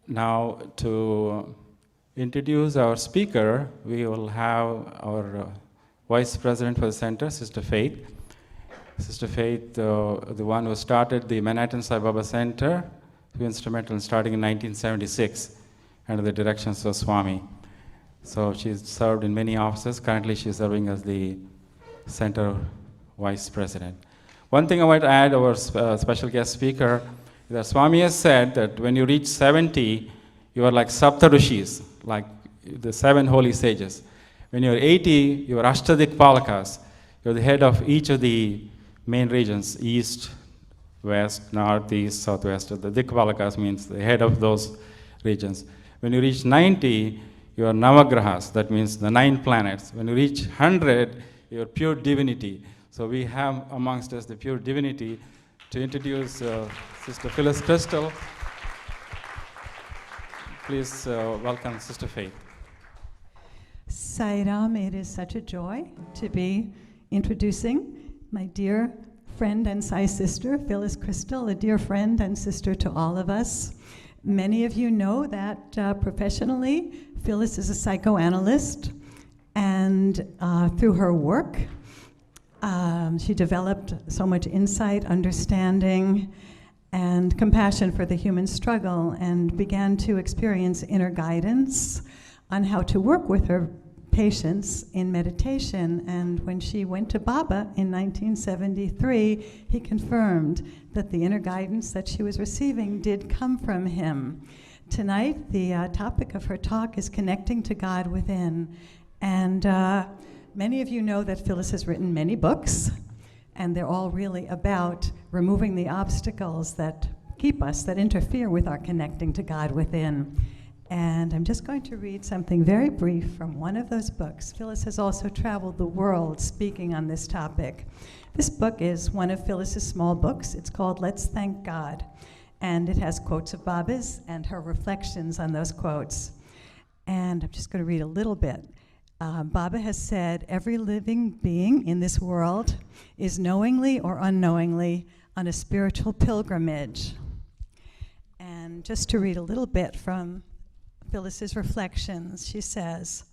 Now, to introduce our speaker, we will have our Vice President for the Center, Sister Faith. Sister Faith, the one who started the Manhattan Sai Baba Center, who was instrumental in starting in 1976 under the directions of Swami. So she's served in many offices. Currently, she's serving as the Center Vice President. One thing I want to add, our special guest speaker, is that Swami has said that when you reach 70, you are like Sapta Rishis, like the 7 holy sages. When you're 80, you are Ashtadik Palakas. You're the head of each of the main regions, east, west, north, east, southwest. The Dikpalakas means the head of those regions. When you reach 90, you are Navagrahas, that means the 9 planets. When you reach 100, you are pure divinity. So we have amongst us the pure divinity. To introduce Sister Phyllis Krystal, please welcome Sister Faith. Sai Ram, it is such a joy to be introducing my dear friend and Sai sister, Phyllis Krystal, a dear friend and sister to all of us. Many of you know that professionally, Phyllis is a psychoanalyst, and through her work, she developed so much insight, understanding, and compassion for the human struggle, and began to experience inner guidance on how to work with her patients in meditation. And when she went to Baba in 1973, he confirmed that the inner guidance that she was receiving did come from him. Tonight, the topic of her talk is connecting to God within. And many of you know that Phyllis has written many books, and they're all really about removing the obstacles that keep us, that interfere with our connecting to God within. And I'm just going to read something very brief from one of those books. Phyllis has also traveled the world speaking on this topic. This book is one of Phyllis's small books. It's called Let's Thank God. And it has quotes of Baba's and her reflections on those quotes. And I'm just going to read a little bit. Baba has said, every living being in this world is knowingly or unknowingly on a spiritual pilgrimage. And just to read a little bit from Phyllis's reflections, she says,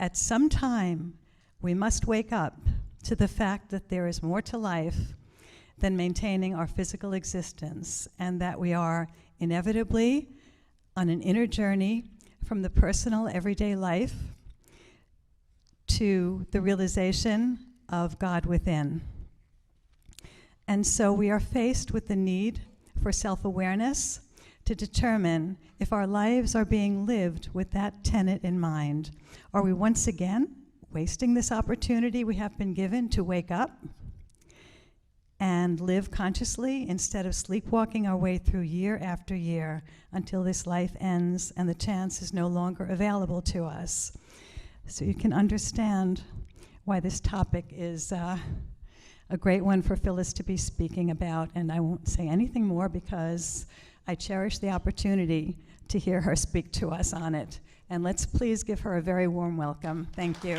at some time, we must wake up to the fact that there is more to life than maintaining our physical existence, and that we are inevitably on an inner journey from the personal everyday life to the realization of God within. And so we are faced with the need for self-awareness to determine if our lives are being lived with that tenet in mind. Are we once again wasting this opportunity we have been given to wake up and live consciously instead of sleepwalking our way through year after year until this life ends and the chance is no longer available to us? So you can understand why this topic is a great one for Phyllis to be speaking about, and I won't say anything more because I cherish the opportunity to hear her speak to us on it. And let's please give her a very warm welcome. Thank you.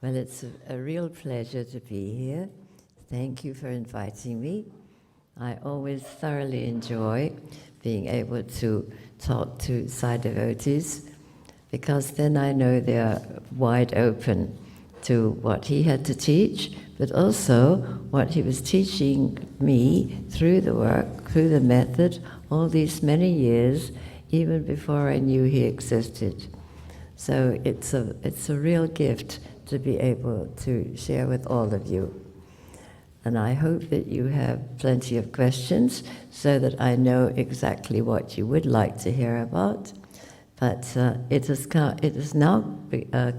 Well, it's a real pleasure to be here. Thank you for inviting me. I always thoroughly enjoy being able to talk to Sai devotees, because then I know they are wide open to what he had to teach, but also what he was teaching me through the work, through the method, all these many years, even before I knew he existed. So it's a real gift to be able to share with all of you. And I hope that you have plenty of questions so that I know exactly what you would like to hear about. But it has now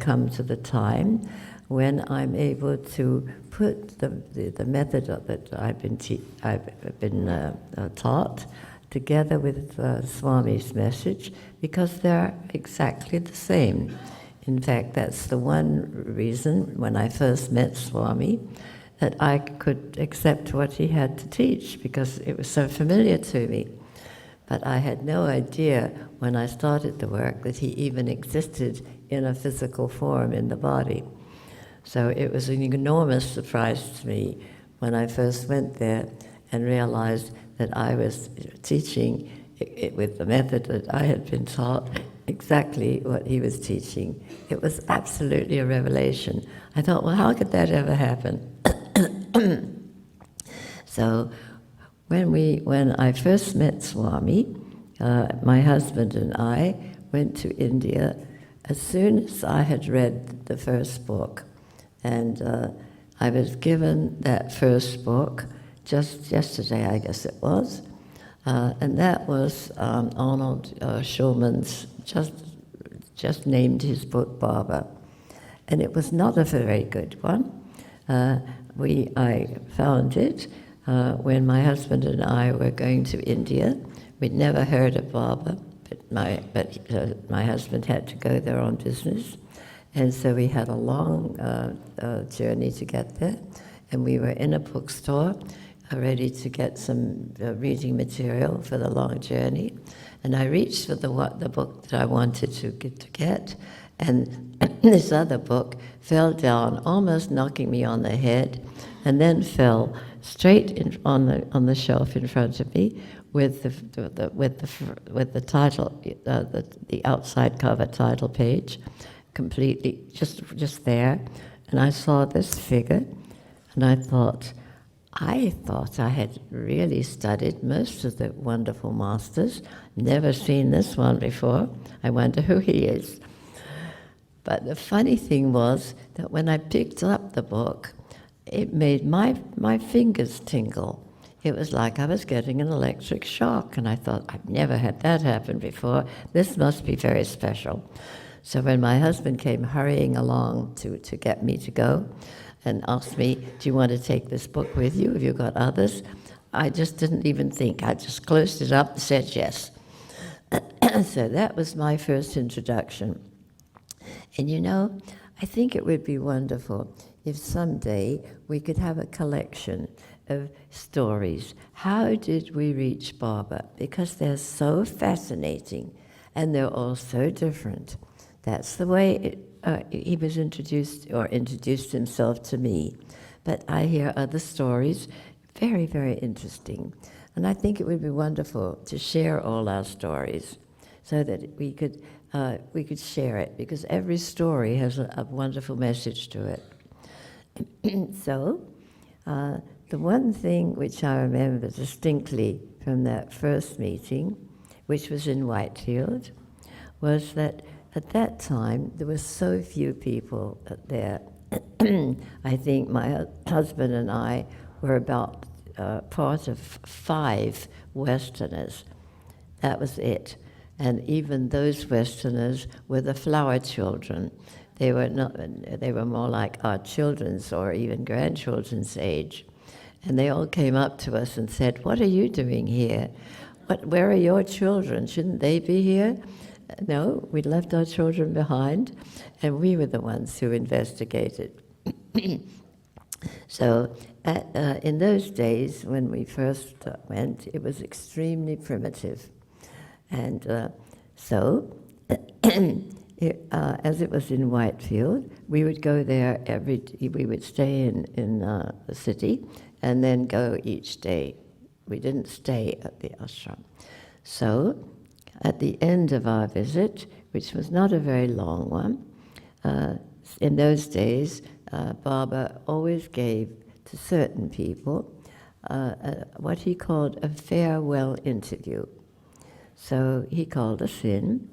come to the time when I'm able to put the method that I've been taught together with Swami's message, because they're exactly the same. In fact, that's the one reason when I first met Swami that I could accept what he had to teach, because it was so familiar to me. But I had no idea when I started the work that he even existed in a physical form in the body. So it was an enormous surprise to me when I first went there and realized that I was teaching it with the method that I had been taught exactly what he was teaching. It was absolutely a revelation. I thought, well, how could that ever happen? So when I first met Swami, my husband and I went to India as soon as I had read the first book. And I was given that first book just yesterday, I guess it was. And that was Arnold Schulman's, just named his book Baba. And it was not a very good one. I found it when my husband and I were going to India. We'd never heard of Baba, but my husband had to go there on business. And so we had a long journey to get there. And we were in a bookstore ready to get some reading material for the long journey. And I reached for the book that I wanted to get, and this other book fell down, almost knocking me on the head, and then fell straight on the shelf in front of me with the title, the outside cover title page, completely just there. And I saw this figure, and I thought I had really studied most of the wonderful masters, never seen this one before. I wonder who he is. But the funny thing was that when I picked up the book, it made my fingers tingle. It was like I was getting an electric shock, and I thought, I've never had that happen before. This must be very special. So when my husband came hurrying along to get me to go, and asked me, do you want to take this book with you? Have you got others? I just didn't even think. I just closed it up and said yes. So that was my first introduction. And you know, I think it would be wonderful if someday we could have a collection of stories. How did we reach Baba? Because they're so fascinating, and they're all so different. That's the way he was introduced himself to me. But I hear other stories, very, very interesting. And I think it would be wonderful to share all our stories so that we could share it, because every story has a wonderful message to it. So, the one thing which I remember distinctly from that first meeting, which was in Whitefield, was that at that time, there were so few people there. I think my husband and I were about part of 5 Westerners. That was it. And even those Westerners were the flower children. They were more like our children's or even grandchildren's age. And they all came up to us and said, what are you doing here? Where are your children? Shouldn't they be here? No, we left our children behind, and we were the ones who investigated. So in those days, when we first went, it was extremely primitive. And so, as it was in Whitefield, we would go there we would stay in the city, and then go each day. We didn't stay at the ashram. So, at the end of our visit, which was not a very long one, in those days, Baba always gave to certain people what he called a farewell interview. So he called us in,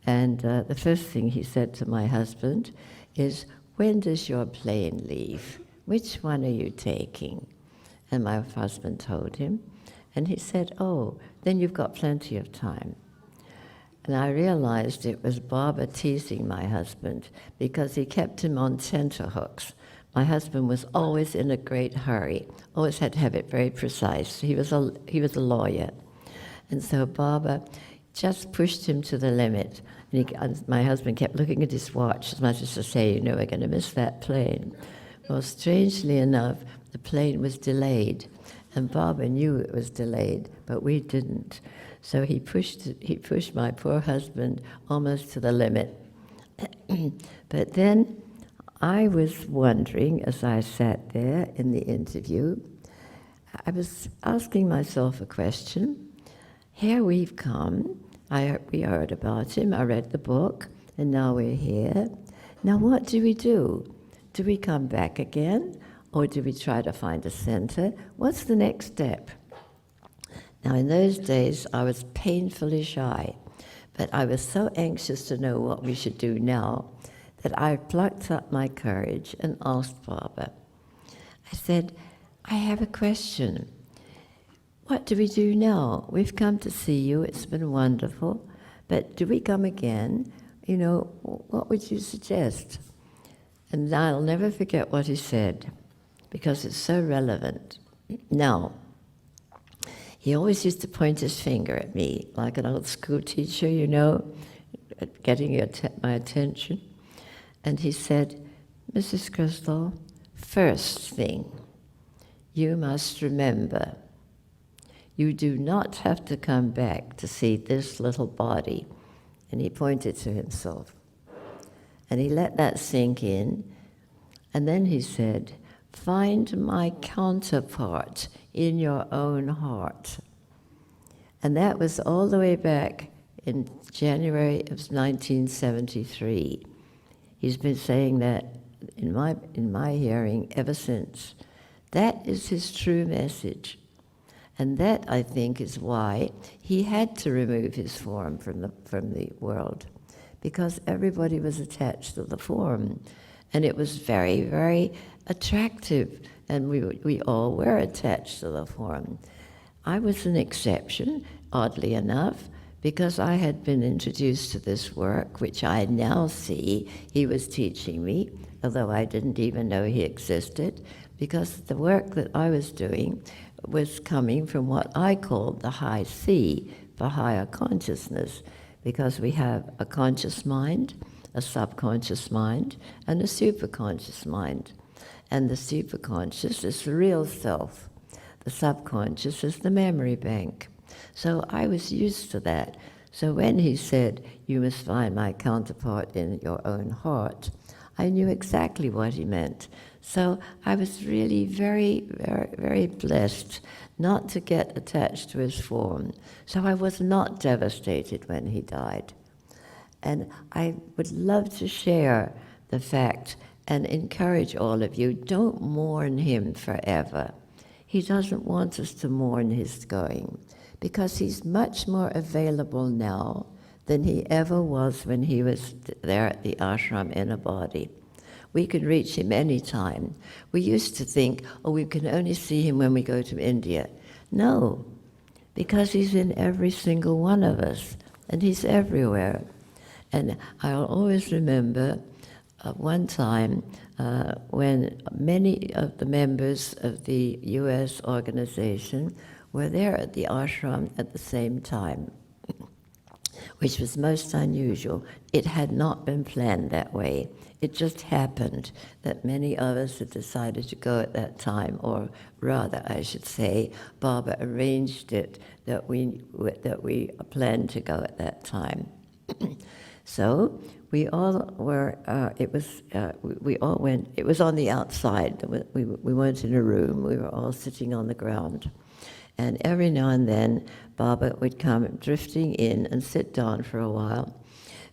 and the first thing he said to my husband is, when does your plane leave? Which one are you taking? And my husband told him, and he said, oh, then you've got plenty of time. And I realized it was Baba teasing my husband, because he kept him on tenterhooks. My husband was always in a great hurry, always had to have it very precise. He was a lawyer. And so Baba just pushed him to the limit. And my husband kept looking at his watch, as much as to say, you know, we're going to miss that plane. Well, strangely enough, the plane was delayed. And Baba knew it was delayed, but we didn't. So he pushed my poor husband almost to the limit. But then I was wondering, as I sat there in the interview, I was asking myself a question. Here we've come, we heard about him, I read the book, and now we're here. Now what do we do? Do we come back again, or do we try to find a center? What's the next step? Now in those days, I was painfully shy, but I was so anxious to know what we should do now that I plucked up my courage and asked Baba. I said, I have a question. What do we do now? We've come to see you, it's been wonderful, but do we come again? You know, what would you suggest? And I'll never forget what he said, because it's so relevant. Now, he always used to point his finger at me, like an old school teacher, you know, getting my attention. And he said, Mrs. Krystal, first thing, you must remember, you do not have to come back to see this little body. And he pointed to himself. And he let that sink in. And then he said, find my counterpart in your own heart. And that was all the way back in January of 1973. He's been saying that in my hearing ever since. That is his true message. And that, I think, is why he had to remove his form from the world, because everybody was attached to the form. And it was very, very attractive, and we all were attached to the form. I was an exception, oddly enough, because I had been introduced to this work, which I now see he was teaching me, although I didn't even know he existed, because the work that I was doing was coming from what I called the high C, for higher consciousness, because we have a conscious mind, a subconscious mind, and a superconscious mind. And the superconscious is the real self. The subconscious is the memory bank. So I was used to that. So when he said, you must find my counterpart in your own heart, I knew exactly what he meant. So I was really very, very, very blessed not to get attached to his form. So I was not devastated when he died. And I would love to share the fact and encourage all of you, don't mourn him forever. He doesn't want us to mourn his going, because he's much more available now than he ever was when he was there at the ashram in a body. We can reach him anytime. We used to think, oh, we can only see him when we go to India. No, because he's in every single one of us, and he's everywhere. And I'll always remember one time when many of the members of the US organization were there at the ashram at the same time, which was most unusual. It had not been planned that way. It just happened that many of us had decided to go at that time, or rather, I should say, Baba arranged it that we planned to go at that time. So we all were. We all went. It was on the outside. We weren't in a room. We were all sitting on the ground, and every now and then Baba would come drifting in and sit down for a while,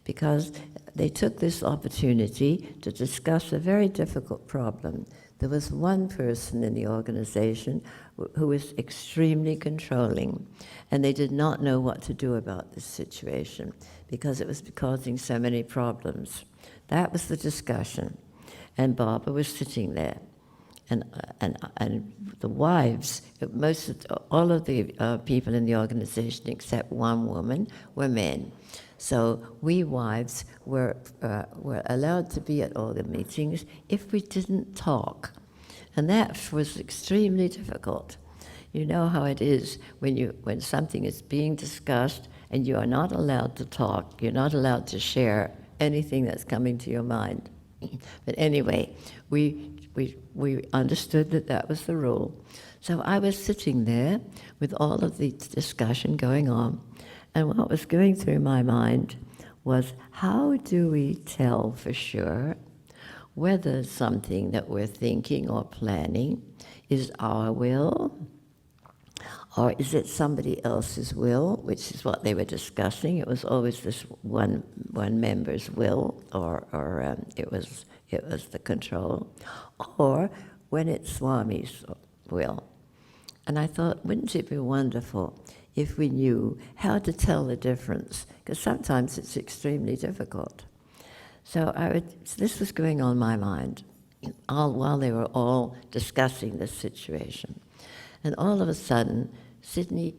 because they took this opportunity to discuss a very difficult problem. There was one person in the organization who was extremely controlling, and they did not know what to do about this situation because it was causing so many problems. That was the discussion, and Baba was sitting there. And the wives, all of the people in the organization except one woman were men. So we wives were allowed to be at all the meetings if we didn't talk. And that was extremely difficult. You know how it is when something is being discussed and you are not allowed to talk, you're not allowed to share anything that's coming to your mind. But anyway, we understood that was the rule. So I was sitting there with all of the discussion going on, and what was going through my mind was, how do we tell for sure whether something that we're thinking or planning is our will, or is it somebody else's will, which is what they were discussing. It was always this one member's will, or it was the control, or when it's Swami's will. And I thought, wouldn't it be wonderful if we knew how to tell the difference? Because sometimes it's extremely difficult. So this was going on in my mind while they were all discussing this situation. And all of a sudden, Swami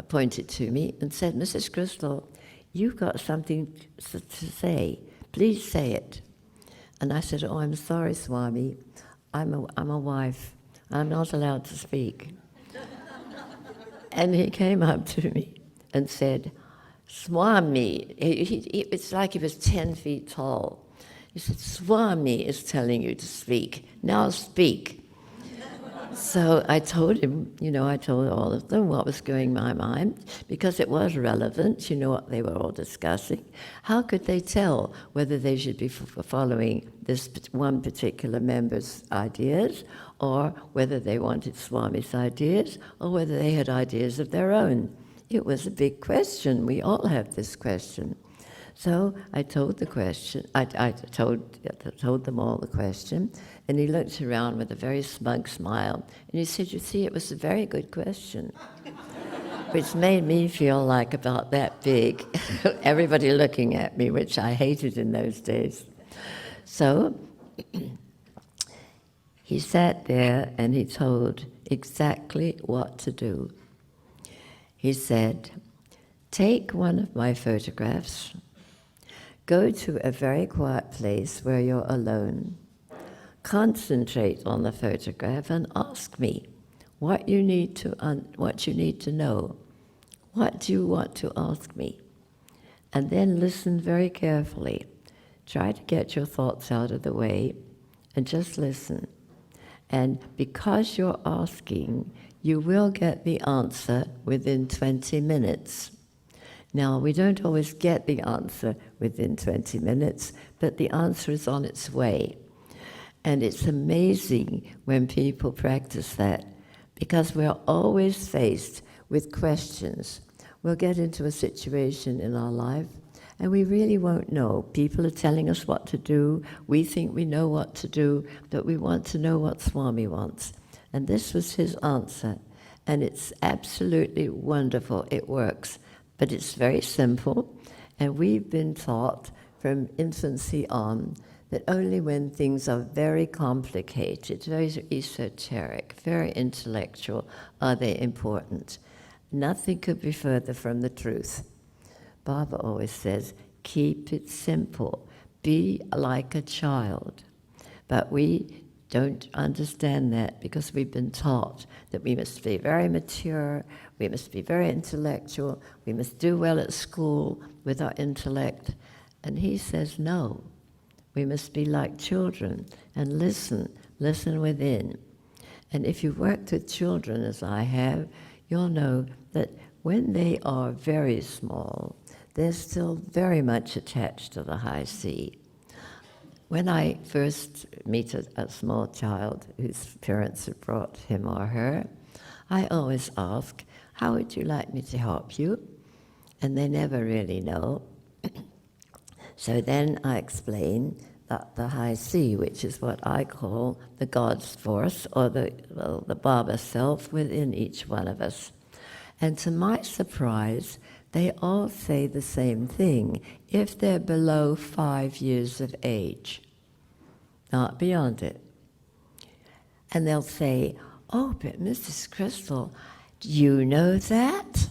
pointed to me and said, Mrs. Krystal, you've got something to say. Please say it. And I said, oh, I'm sorry, Swami. I'm a wife. I'm not allowed to speak. And he came up to me and said, Swami, it's like he was 10 feet tall. He said, Swami is telling you to speak. Now speak. So I told him, I told all of them what was going in my mind, because it was relevant, what they were all discussing. How could they tell whether they should be following this one particular member's ideas, or whether they wanted Swami's ideas, or whether they had ideas of their own? It was a big question. We all have this question. So I told the question, I told them all the question, and he looked around with a very smug smile, and he said, you see, it was a very good question, which made me feel like about that big, everybody looking at me, which I hated in those days. So he sat there and he told exactly what to do. He said, take one of my photographs, go to a very quiet place where you're alone, concentrate on the photograph and ask me what you need to know. What do you want to ask me? And then listen very carefully. Try to get your thoughts out of the way and just listen. And because you're asking, you will get the answer within 20 minutes. Now, we don't always get the answer within 20 minutes, but the answer is on its way. And it's amazing when people practice that, because we're always faced with questions. We'll get into a situation in our life, and we really won't know. People are telling us what to do. We think we know what to do, but we want to know what Swami wants. And this was his answer, and it's absolutely wonderful. It works. But it's very simple, and we've been taught from infancy on that only when things are very complicated, very esoteric, very intellectual, are they important. Nothing could be further from the truth. Baba always says, keep it simple, be like a child. But we don't understand that, because we've been taught that we must be very mature, we must be very intellectual, we must do well at school with our intellect. And he says, no, we must be like children and listen within. And if you've worked with children, as I have, you'll know that when they are very small, they're still very much attached to the high C. When I first meet a small child whose parents have brought him or her, I always ask, how would you like me to help you? And they never really know. So then I explain that the high C, which is what I call the God's force, or the Baba self within each one of us. And to my surprise, they all say the same thing if they're below 5 years of age, not beyond it. And they'll say, oh, but Mrs. Krystal, do you know that?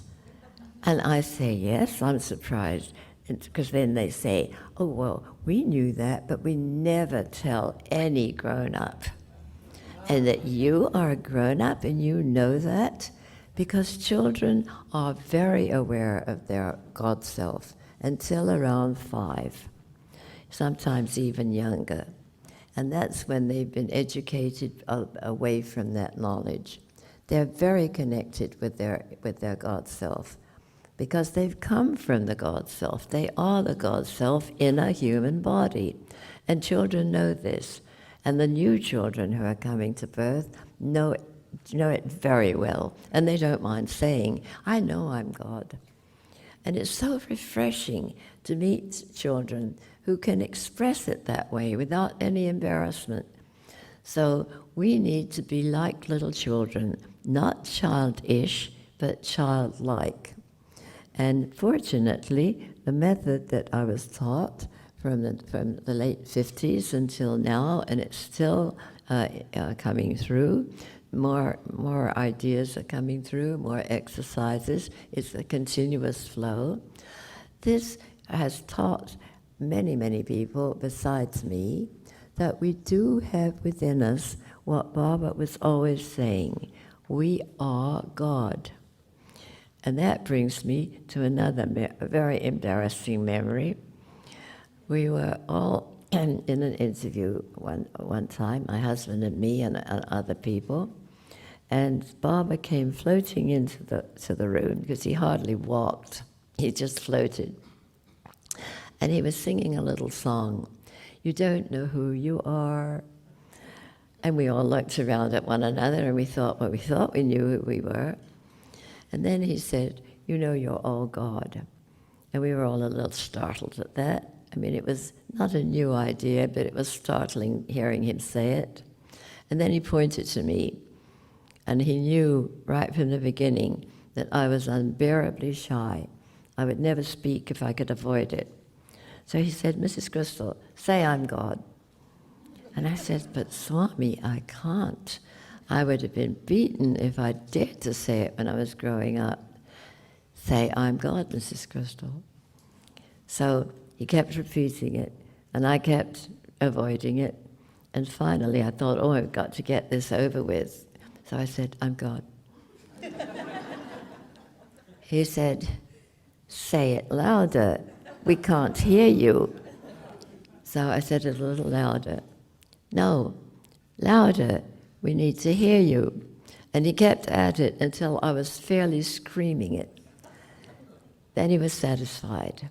And I say, yes, I'm surprised. Because then they say, oh, well, we knew that, but we never tell any grown-up. And that you are a grown-up and you know that? Because children are very aware of their God self until around 5, sometimes even younger. And that's when they've been educated away from that knowledge. They're very connected with their God self, because they've come from the God Self. They are the God Self in a human body. And children know this. And the new children who are coming to birth know it very well. And they don't mind saying, I know I'm God. And it's so refreshing to meet children who can express it that way without any embarrassment. So we need to be like little children, not childish, but childlike. And fortunately, the method that I was taught from the late 50s until now, and it's still coming through, more ideas are coming through, more exercises. It's a continuous flow. This has taught many, many people besides me that we do have within us what Baba was always saying, we are God. And that brings me to another very embarrassing memory. We were all in an interview one time, my husband and me and other people, and Baba came floating into the room because he hardly walked. He just floated. And he was singing a little song, you don't know who you are. And we all looked around at one another and we thought we knew who we were. And then he said, you know you're all God. And we were all a little startled at that. I mean, it was not a new idea, but it was startling hearing him say it. And then he pointed to me, and he knew right from the beginning that I was unbearably shy. I would never speak if I could avoid it. So he said, Mrs. Krystal, say I'm God. And I said, but Swami, I can't. I would have been beaten if I dared to say it when I was growing up. Say I'm God, Mrs. Krystal. So he kept repeating it, and I kept avoiding it. And finally I thought, oh, I've got to get this over with. So I said, I'm God. He said, say it louder. We can't hear you. So I said it a little louder. No, louder. We need to hear you. And he kept at it until I was fairly screaming it. Then he was satisfied.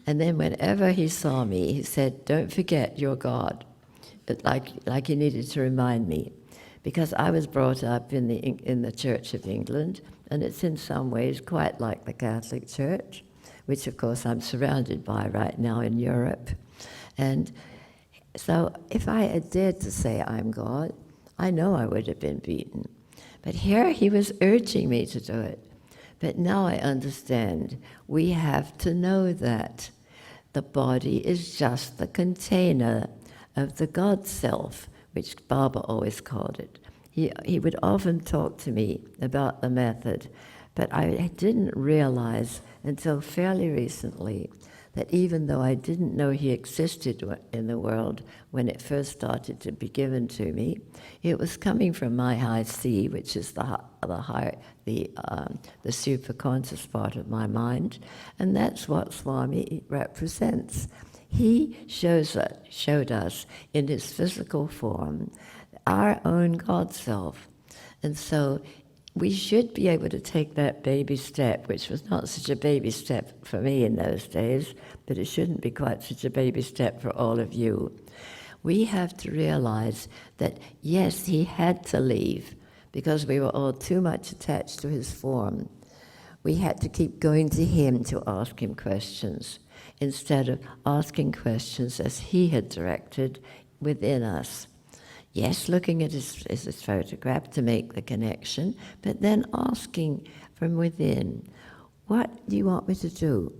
And then whenever he saw me, he said, don't forget you're God. But like he needed to remind me. Because I was brought up in the Church of England, and it's in some ways quite like the Catholic Church, which of course I'm surrounded by right now in Europe. And so if I had dared to say I'm God, I know I would have been beaten. But here he was urging me to do it. But now I understand we have to know that the body is just the container of the God Self, which Baba always called it. He would often talk to me about the method, but I didn't realize until fairly recently that even though I didn't know he existed in the world when it first started to be given to me, it was coming from my high C, which is the superconscious part of my mind, and that's what Swami represents. He showed us in his physical form our own God Self. And so we should be able to take that baby step, which was not such a baby step for me in those days, but it shouldn't be quite such a baby step for all of you. We have to realize that, yes, he had to leave because we were all too much attached to his form. We had to keep going to him to ask him questions instead of asking questions as he had directed within us. Yes, looking at his photograph to make the connection, but then asking from within, what do you want me to do?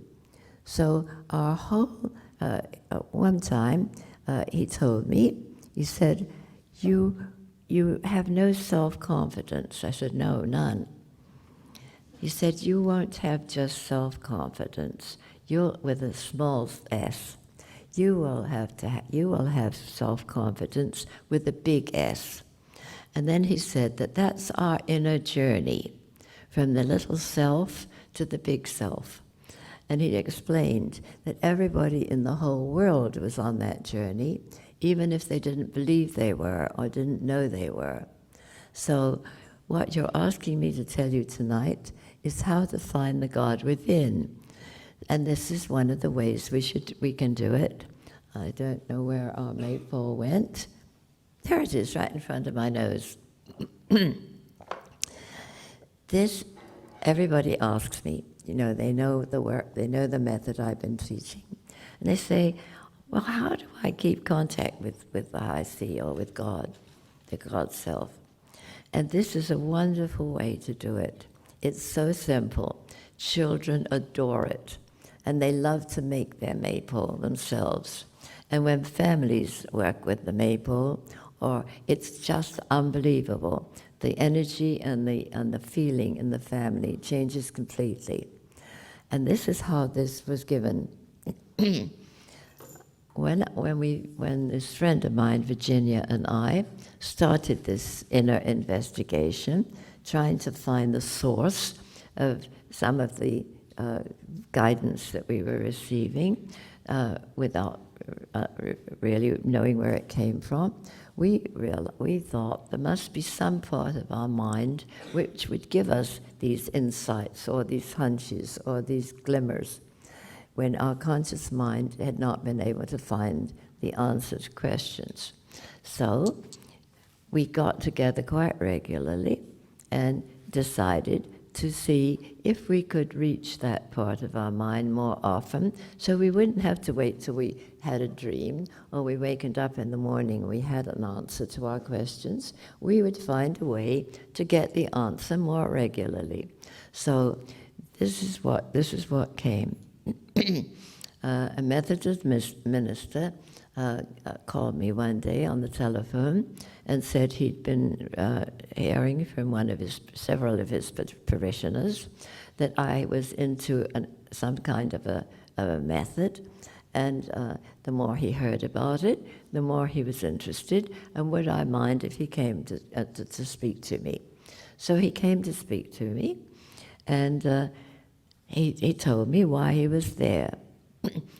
So our whole, one time, he told me, he said, you have no self-confidence. I said, no, none. He said, you won't have just self-confidence. With a small s. You will have self-confidence with a big S. And then he said that that's our inner journey, from the little self to the big self. And he explained that everybody in the whole world was on that journey, even if they didn't believe they were or didn't know they were. So what you're asking me to tell you tonight is how to find the God within. And this is one of the ways we can do it. I don't know where our maypole went. There it is, right in front of my nose. This, everybody asks me, they know the work, they know the method I've been teaching. And they say, well, how do I keep contact with the high sea or with God, the God self? And this is a wonderful way to do it. It's so simple. Children adore it. And they love to make their maypole themselves. And when families work with the maypole, or it's just unbelievable. The energy and the feeling in the family changes completely. And this is how this was given. When this friend of mine, Virginia, and I started this inner investigation, trying to find the source of some of the guidance that we were receiving without really knowing where it came from, we thought there must be some part of our mind which would give us these insights or these hunches or these glimmers when our conscious mind had not been able to find the answer to questions. So we got together quite regularly and decided to see if we could reach that part of our mind more often, so we wouldn't have to wait till we had a dream or we wakened up in the morning and we had an answer to our questions. We would find a way to get the answer more regularly. So this is what came. A Methodist minister called me one day on the telephone and said he'd been hearing from several of his parishioners that I was into some kind of a method, and the more he heard about it, the more he was interested, and would I mind if he came to speak to me. So he came to speak to me, and he told me why he was there.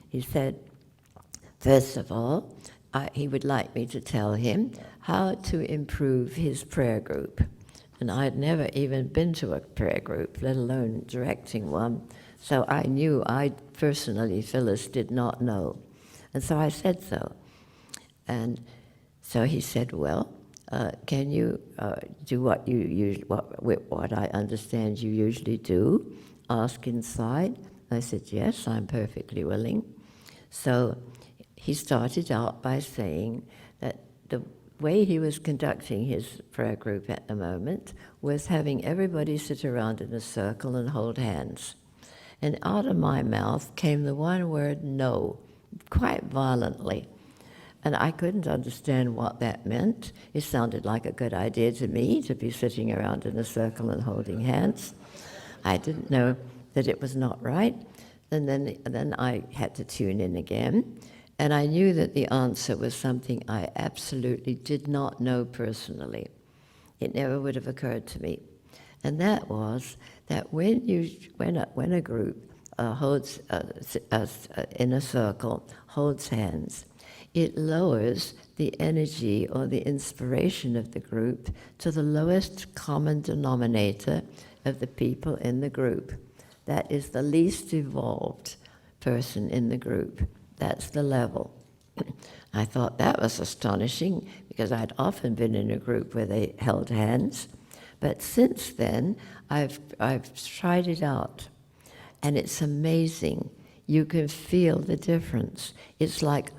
He said, first of all, he would like me to tell him how to improve his prayer group. And I had never even been to a prayer group, let alone directing one. So I knew I personally, Phyllis, did not know. And so I said so. And so he said, well, can you do what what I understand you usually do? Ask inside. I said, yes, I'm perfectly willing. So he started out by saying that the way he was conducting his prayer group at the moment was having everybody sit around in a circle and hold hands. And out of my mouth came the one word, no, quite violently. And I couldn't understand what that meant. It sounded like a good idea to me to be sitting around in a circle and holding hands. I didn't know that it was not right. And then I had to tune in again. And I knew that the answer was something I absolutely did not know personally. It never would have occurred to me. And that was that when a group holds in a circle, holds hands, it lowers the energy or the inspiration of the group to the lowest common denominator of the people in the group. That is the least evolved person in the group. That's the level. I thought that was astonishing because I'd often been in a group where they held hands. But since then, I've tried it out. And it's amazing. You can feel the difference. It's like,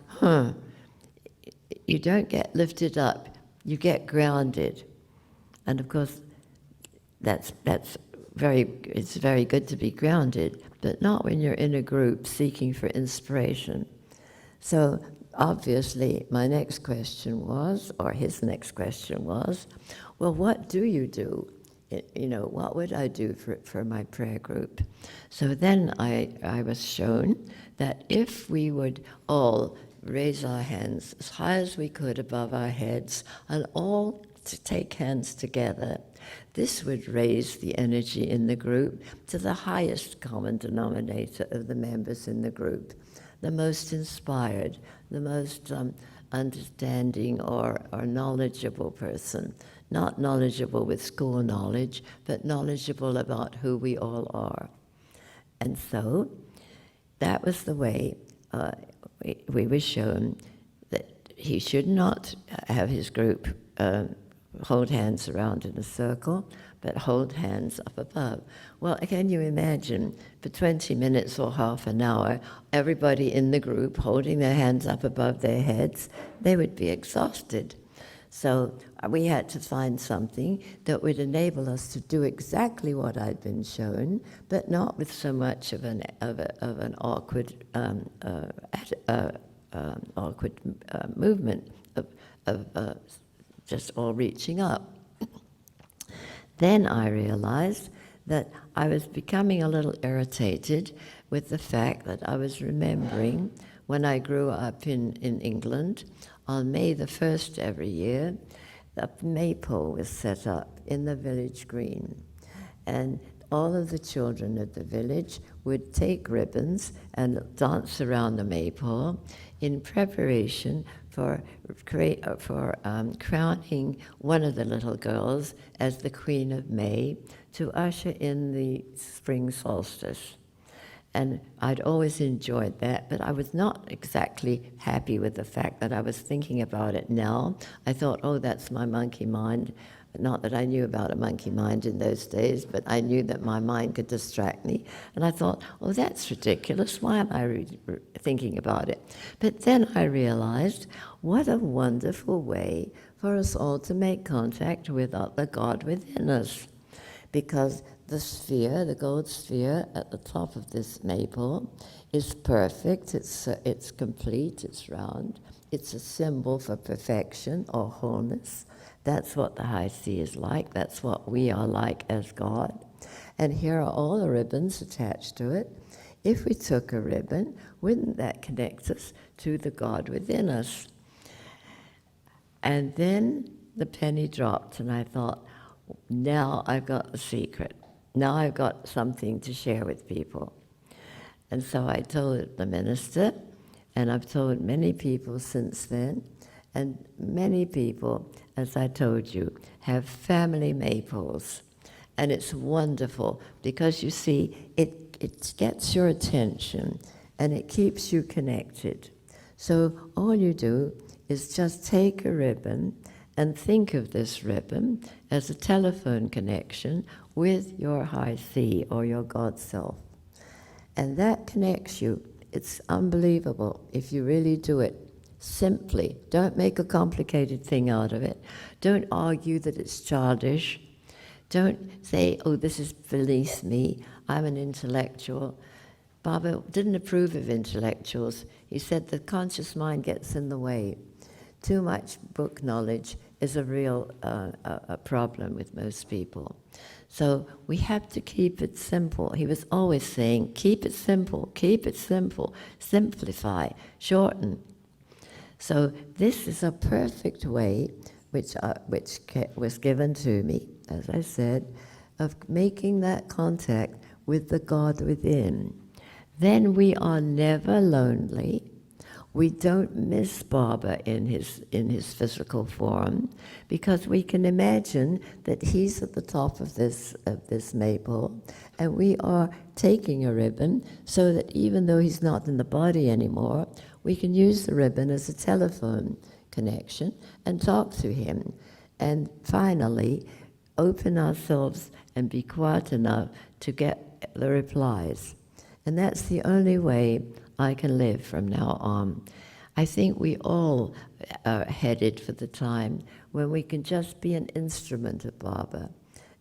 you don't get lifted up, you get grounded. And of course, it's very good to be grounded, but not when you're in a group seeking for inspiration. So obviously, my next question was, or his next question was, well, what do you do? What would I do for my prayer group? So then I was shown that if we would all raise our hands as high as we could above our heads and all to take hands together, this would raise the energy in the group to the highest common denominator of the members in the group, the most inspired, the most understanding or knowledgeable person, not knowledgeable with school knowledge, but knowledgeable about who we all are. And so that was the way we were shown that he should not have his group hold hands around in a circle, but hold hands up above. Well, can you imagine, for 20 minutes or half an hour, everybody in the group holding their hands up above their heads? They would be exhausted. So we had to find something that would enable us to do exactly what I'd been shown, but not with so much of an awkward movement of just all reaching up. Then I realized that I was becoming a little irritated with the fact that I was remembering when I grew up in England, on May the 1st every year, a maypole was set up in the village green. And all of the children of the village would take ribbons and dance around the maypole in preparation for crowning one of the little girls as the Queen of May to usher in the spring solstice. And I'd always enjoyed that, but I was not exactly happy with the fact that I was thinking about it now. I thought, oh, that's my monkey mind. Not that I knew about a monkey mind in those days, but I knew that my mind could distract me. And I thought, oh, that's ridiculous. Why am I thinking about it? But then I realized what a wonderful way for us all to make contact with the God within us. Because the sphere, the gold sphere at the top of this maypole is perfect, it's complete, it's round. It's a symbol for perfection or wholeness. That's what the high sea is like. That's what we are like as God. And here are all the ribbons attached to it. If we took a ribbon, wouldn't that connect us to the God within us? And then the penny dropped, and I thought, now I've got the secret. Now I've got something to share with people. And so I told the minister, and I've told many people since then, and many people, as I told you, have family maypoles. And it's wonderful because, you see, it gets your attention and it keeps you connected. So all you do is just take a ribbon and think of this ribbon as a telephone connection with your high sea or your God self. And that connects you. It's unbelievable if you really do it simply. Don't make a complicated thing out of it. Don't argue that it's childish. Don't say, oh, this is beneath me. I'm an intellectual. Baba didn't approve of intellectuals. He said the conscious mind gets in the way. Too much book knowledge is a real a problem with most people. So we have to keep it simple. He was always saying, keep it simple, simplify, shorten. So this is a perfect way, which was given to me, as I said, of making that contact with the God within. Then we are never lonely. We don't miss Baba in his physical form, because we can imagine that he's at the top of this maypole, and we are taking a ribbon so that even though he's not in the body anymore, we can use the ribbon as a telephone connection and talk to him. And finally, open ourselves and be quiet enough to get the replies. And that's the only way I can live from now on. I think we all are headed for the time when we can just be an instrument of Baba.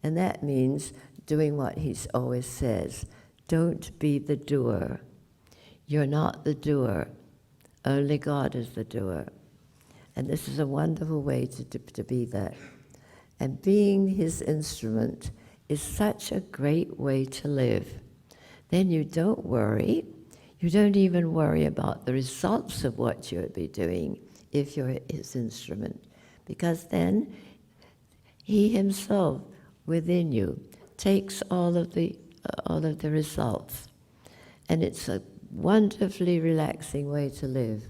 And that means doing what he always says, don't be the doer. You're not the doer. Only God is the doer. And this is a wonderful way to be that. And being his instrument is such a great way to live. Then you don't worry. You don't even worry about the results of what you'll be doing if you're his instrument, because then he himself within you takes all of the results. And it's a wonderfully relaxing way to live.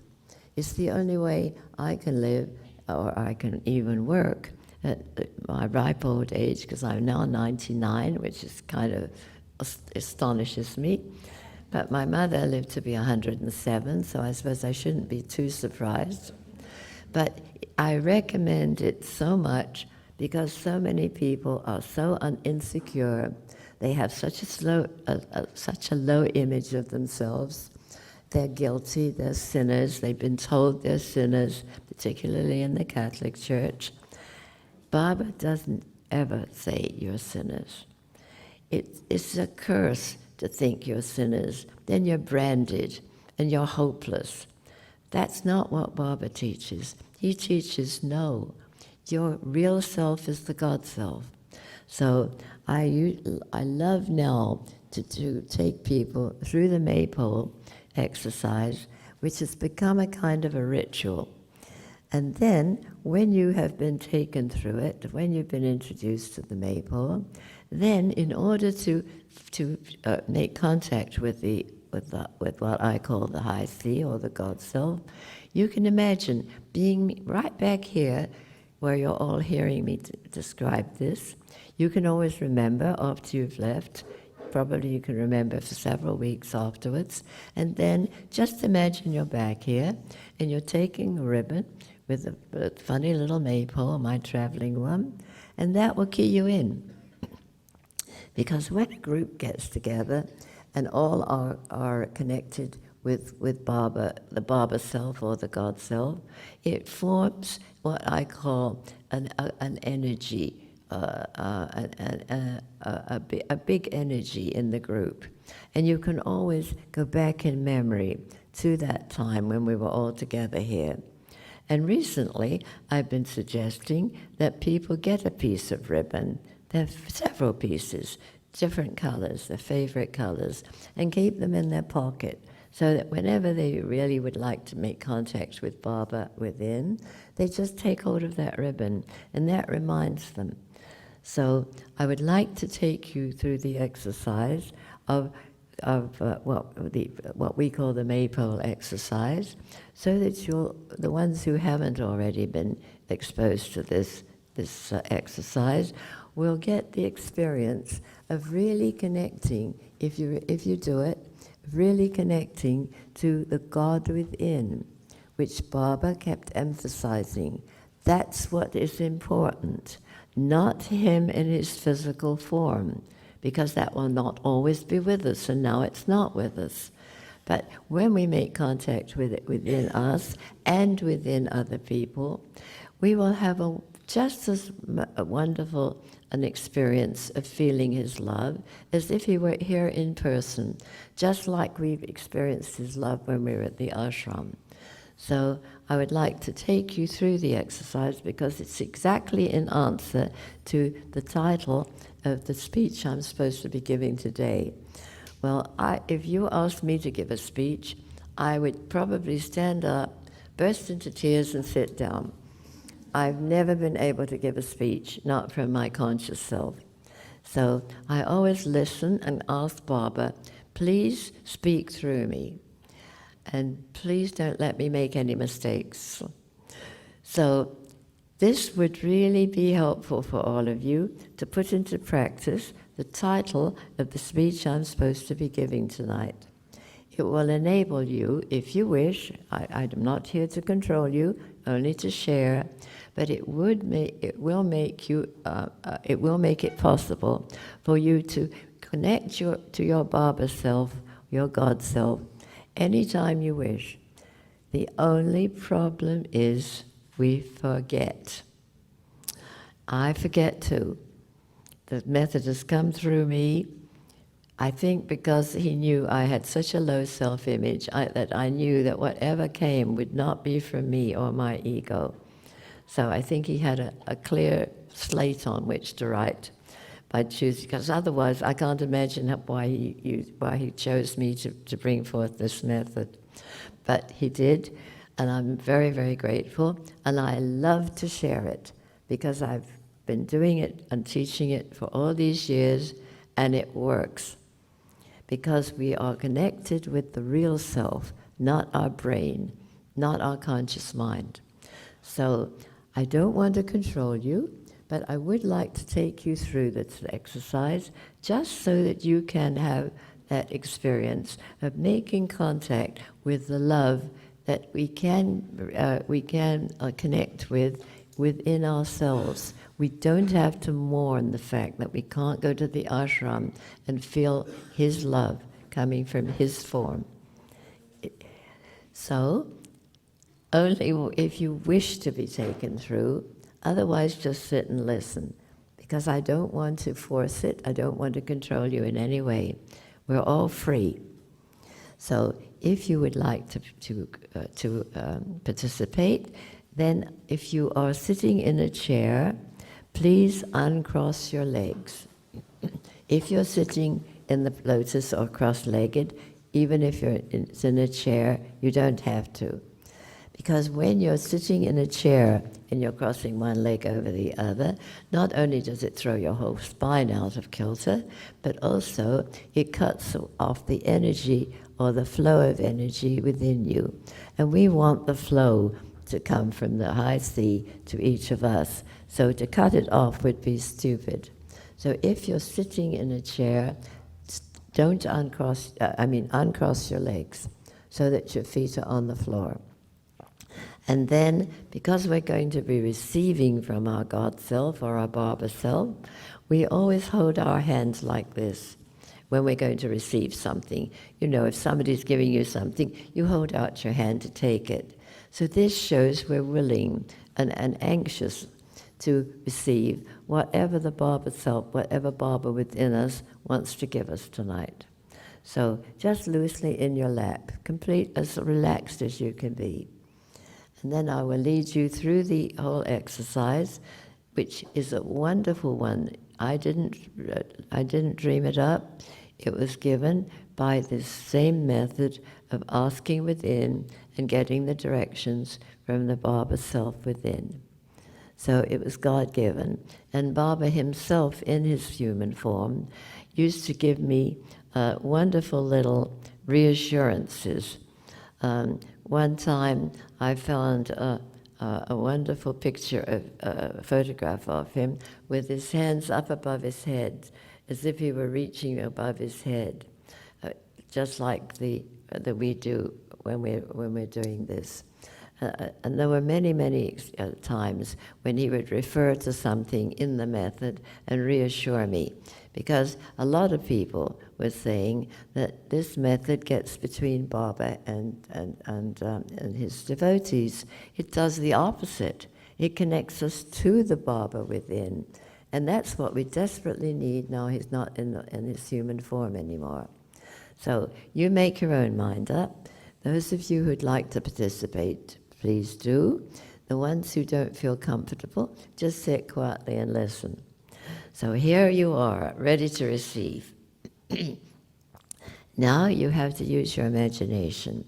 It's the only way I can live, or I can even work, at my ripe old age, because I'm now 99, which is kind of astonishes me. But my mother lived to be 107, so I suppose I shouldn't be too surprised. But I recommend it so much because so many people are so insecure. They have such a low image of themselves. They're guilty, they're sinners, they've been told they're sinners, particularly in the Catholic Church. Baba doesn't ever say you're sinners. It's a curse to think you're sinners. Then you're branded and you're hopeless. That's not what Baba teaches. He teaches, no, your real self is the God self. So I love now to take people through the maypole exercise, which has become a kind of a ritual. And then, when you have been taken through it, when you've been introduced to the maypole, then in order to make contact with what I call the high C or the God self, you can imagine being right back here, where you're all hearing me describe this. You can always remember after you've left. Probably you can remember for several weeks afterwards. And then just imagine you're back here and you're taking a ribbon with a funny little maypole, my traveling one, and that will key you in. Because when a group gets together and all are connected with Baba, the Baba self or the God self, it forms what I call an energy, a big energy in the group. And you can always go back in memory to that time when we were all together here. And recently, I've been suggesting that people get a piece of ribbon. There are several pieces, different colors, their favorite colors, and keep them in their pocket so that whenever they really would like to make contact with Baba within, they just take hold of that ribbon, and that reminds them. So I would like to take you through the exercise of what we call the maypole exercise, so that the ones who haven't already been exposed to this exercise will get the experience of really connecting, if you do it, really connecting to the God within, which Baba kept emphasizing. That's what is important, not him in his physical form, because that will not always be with us, and now it's not with us. But when we make contact with it within us and within other people, we will have just as wonderful an experience of feeling his love as if he were here in person, just like we've experienced his love when we were at the ashram. So I would like to take you through the exercise because it's exactly in answer to the title of the speech I'm supposed to be giving today. Well, if you asked me to give a speech, I would probably stand up, burst into tears, and sit down. I've never been able to give a speech, not from my conscious self. So I always listen and ask Baba, please speak through me. And please don't let me make any mistakes. So this would really be helpful for all of you to put into practice the title of the speech I'm supposed to be giving tonight. It will enable you, if you wish, I'm not here to control you, only to share, but it will make it possible for you to connect to your Baba self, your God self, anytime you wish. The only problem is we forget. I forget too. The method has come through me, I think because he knew I had such a low self-image that I knew that whatever came would not be from me or my ego. So I think he had a clear slate on which to write by choosing, because otherwise I can't imagine why he chose me to bring forth this method. But he did, and I'm very, very grateful, and I love to share it because I've been doing it and teaching it for all these years, and it works. Because we are connected with the real self, not our brain, not our conscious mind. So I don't want to control you, but I would like to take you through this exercise just so that you can have that experience of making contact with the love that we can connect with within ourselves. We don't have to mourn the fact that we can't go to the ashram and feel his love coming from his form. So, only if you wish to be taken through, otherwise just sit and listen, because I don't want to force it, I don't want to control you in any way. We're all free. So if you would like to participate, then if you are sitting in a chair, please uncross your legs. If you're sitting in the lotus or cross-legged, even if it's in a chair, you don't have to. Because when you're sitting in a chair and you're crossing one leg over the other, not only does it throw your whole spine out of kilter, but also it cuts off the energy or the flow of energy within you. And we want the flow to come from the high sea to each of us. So to cut it off would be stupid. So if you're sitting in a chair, don't uncross your legs so that your feet are on the floor. And then, because we're going to be receiving from our God self or our Baba self, we always hold our hands like this when we're going to receive something. You know, if somebody's giving you something, you hold out your hand to take it. So this shows we're willing and anxious to receive whatever the Baba self, whatever Baba within us wants to give us tonight. So just loosely in your lap, complete as relaxed as you can be. And then I will lead you through the whole exercise, which is a wonderful one. I didn't dream it up. It was given by this same method of asking within and getting the directions from the Baba self within. So it was God-given. And Baba himself, in his human form, used to give me wonderful little reassurances. One time I found a wonderful picture, a photograph of him with his hands up above his head, as if he were reaching above his head, just like that we do when we're doing this. And there were many, many times when he would refer to something in the method and reassure me, because a lot of people were saying that this method gets between Baba and his devotees. It does the opposite. It connects us to the Baba within. And that's what we desperately need now he's not in his human form anymore. So you make your own mind up. Those of you who'd like to participate, please do. The ones who don't feel comfortable, just sit quietly and listen. So here you are, ready to receive. Now you have to use your imagination.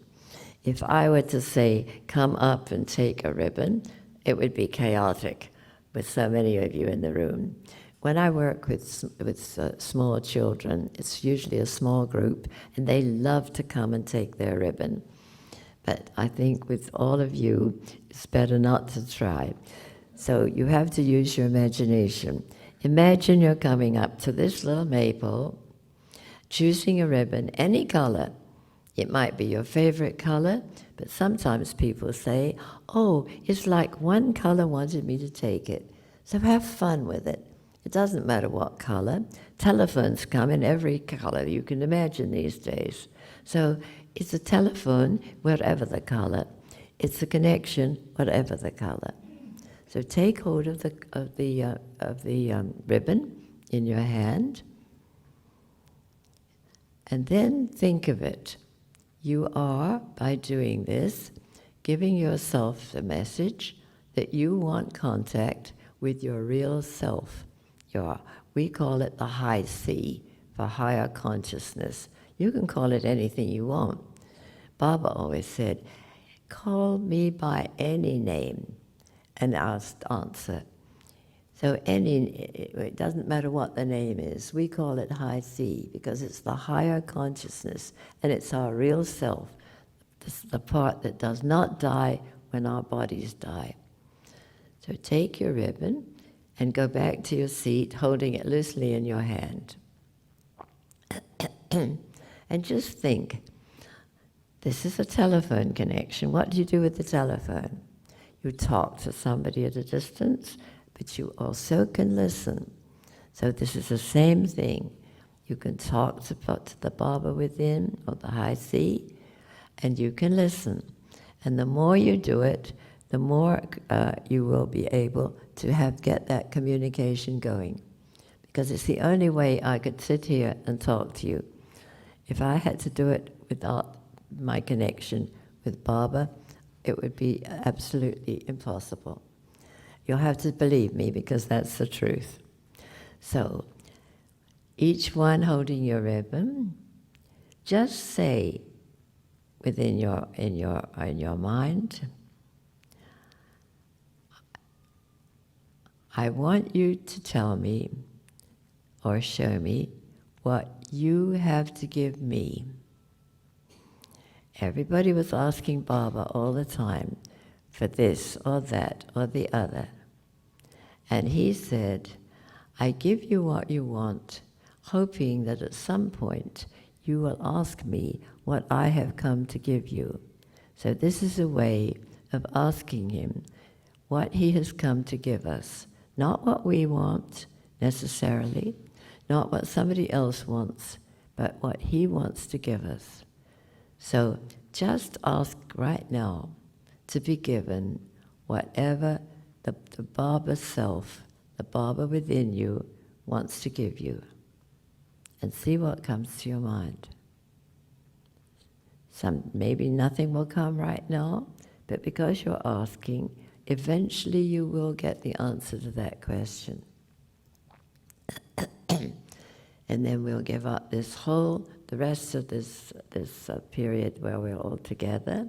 If I were to say, come up and take a ribbon, it would be chaotic with so many of you in the room. When I work with small children, it's usually a small group, and they love to come and take their ribbon. But I think with all of you, it's better not to try. So you have to use your imagination. Imagine you're coming up to this little maypole, choosing a ribbon, any color. It might be your favorite color, but sometimes people say, oh, it's like one color wanted me to take it. So have fun with it. It doesn't matter what color. Telephones come in every color you can imagine these days. So it's a telephone, whatever the color. It's a connection, whatever the color. So take hold of the ribbon in your hand, and then think of it. You are, by doing this, giving yourself the message that you want contact with your real self. We call it the high C, for higher consciousness. You can call it anything you want. Baba always said, call me by any name, and I'll answer. So it doesn't matter what the name is. We call it high C because it's the higher consciousness, and it's our real self, the part that does not die when our bodies die. So take your ribbon and go back to your seat, holding it loosely in your hand. And just think, this is a telephone connection. What do you do with the telephone? You talk to somebody at a distance, but you also can listen. So this is the same thing. You can talk to the Baba within, or the high sea, and you can listen. And the more you do it, the more you will be able to get that communication going. Because it's the only way I could sit here and talk to you. If I had to do it without my connection with Baba, it would be absolutely impossible. You'll have to believe me, because that's the truth. So, each one holding your ribbon, just say within in your mind, I want you to tell me or show me what you have to give me. Everybody was asking Baba all the time for this or that or the other. And he said, I give you what you want, hoping that at some point you will ask me what I have come to give you. So this is a way of asking him what he has come to give us. Not what we want, necessarily, not what somebody else wants, but what he wants to give us. So just ask right now to be given whatever the Baba self, the Baba within you, wants to give you. And see what comes to your mind. Maybe nothing will come right now, but because you're asking, eventually you will get the answer to that question. And then we'll give up the rest of this period where we're all together.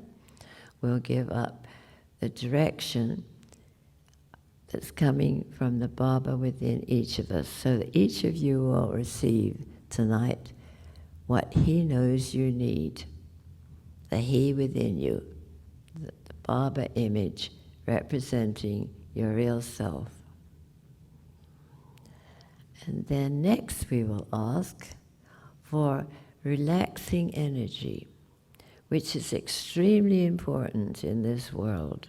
We'll give up the direction that's coming from the Baba within each of us, so that each of you will receive tonight what he knows you need, the he within you, the Baba image representing your real self. And then next we will ask for relaxing energy, which is extremely important in this world.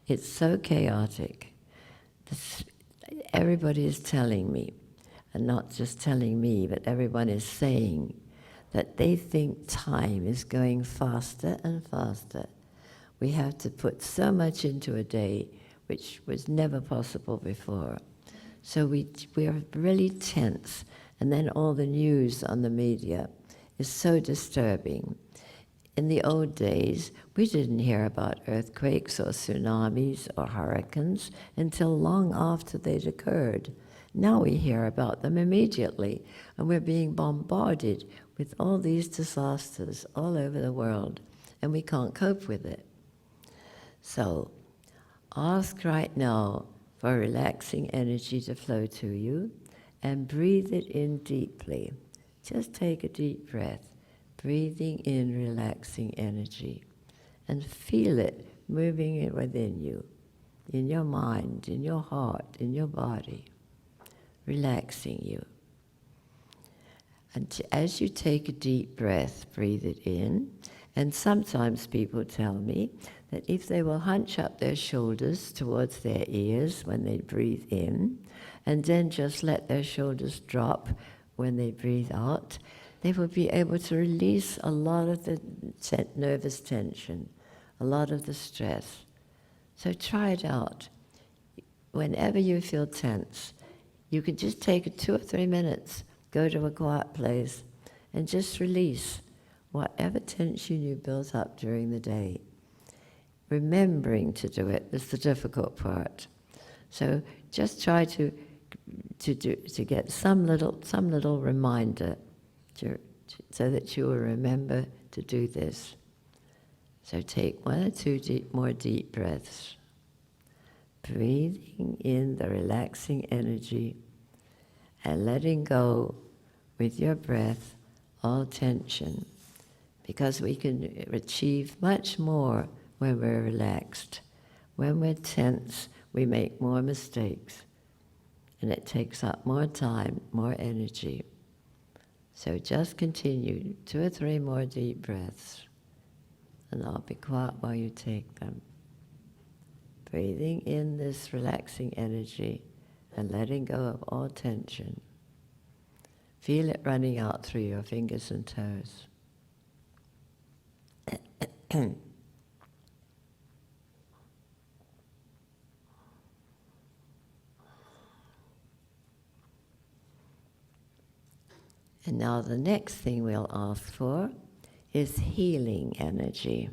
It's so chaotic. Everybody is telling me, and not just telling me, but everyone is saying that they think time is going faster and faster. We have to put so much into a day, which was never possible before. So we are really tense, and then all the news on the media is so disturbing. In the old days, we didn't hear about earthquakes or tsunamis or hurricanes until long after they'd occurred. Now we hear about them immediately, and we're being bombarded with all these disasters all over the world, and we can't cope with it. So, ask right now for relaxing energy to flow to you, and breathe it in deeply. Just take a deep breath, breathing in relaxing energy, and feel it moving within you, in your mind, in your heart, in your body, relaxing you. And as you take a deep breath, breathe it in. And sometimes people tell me that if they will hunch up their shoulders towards their ears when they breathe in, and then just let their shoulders drop when they breathe out, they will be able to release a lot of the nervous tension, a lot of the stress. So try it out. Whenever you feel tense, you can just take 2 or 3 minutes, go to a quiet place, and just release whatever tension you built up during the day. Remembering to do it is the difficult part. So just try to get some little reminder so that you will remember to do this. So take 1 or 2 more deep breaths, breathing in the relaxing energy and letting go with your breath all tension, because we can achieve much more when we're relaxed. When we're tense, we make more mistakes. and it takes up more time, more energy. So just continue 2 or 3 more deep breaths, and I'll be quiet while you take them. Breathing in this relaxing energy and letting go of all tension. Feel it running out through your fingers and toes. And now the next thing we'll ask for is healing energy.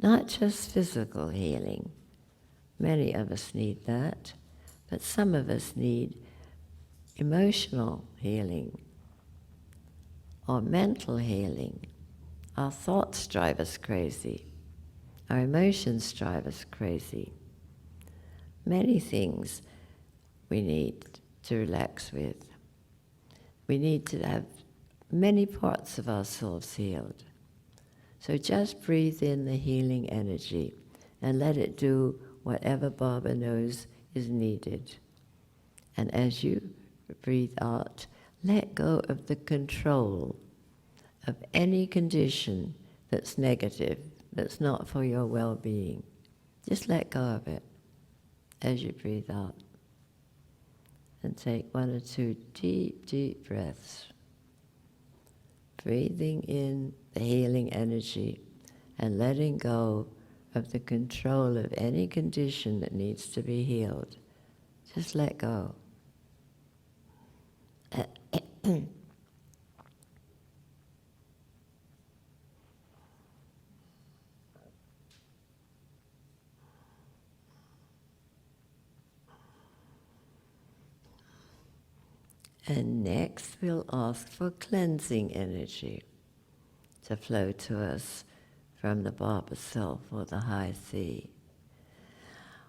Not just physical healing. Many of us need that, but some of us need emotional healing or mental healing. Our thoughts drive us crazy. Our emotions drive us crazy. Many things we need to relax with. We need to have many parts of ourselves healed. So just breathe in the healing energy and let it do whatever Baba knows is needed. And as you breathe out, let go of the control of any condition that's negative, that's not for your well-being. Just let go of it as you breathe out. And take 1 or 2 deep, deep breaths. Breathing in the healing energy and letting go of the control of any condition that needs to be healed. Just let go. And next we'll ask for cleansing energy to flow to us from the Baba Self or the High Sea.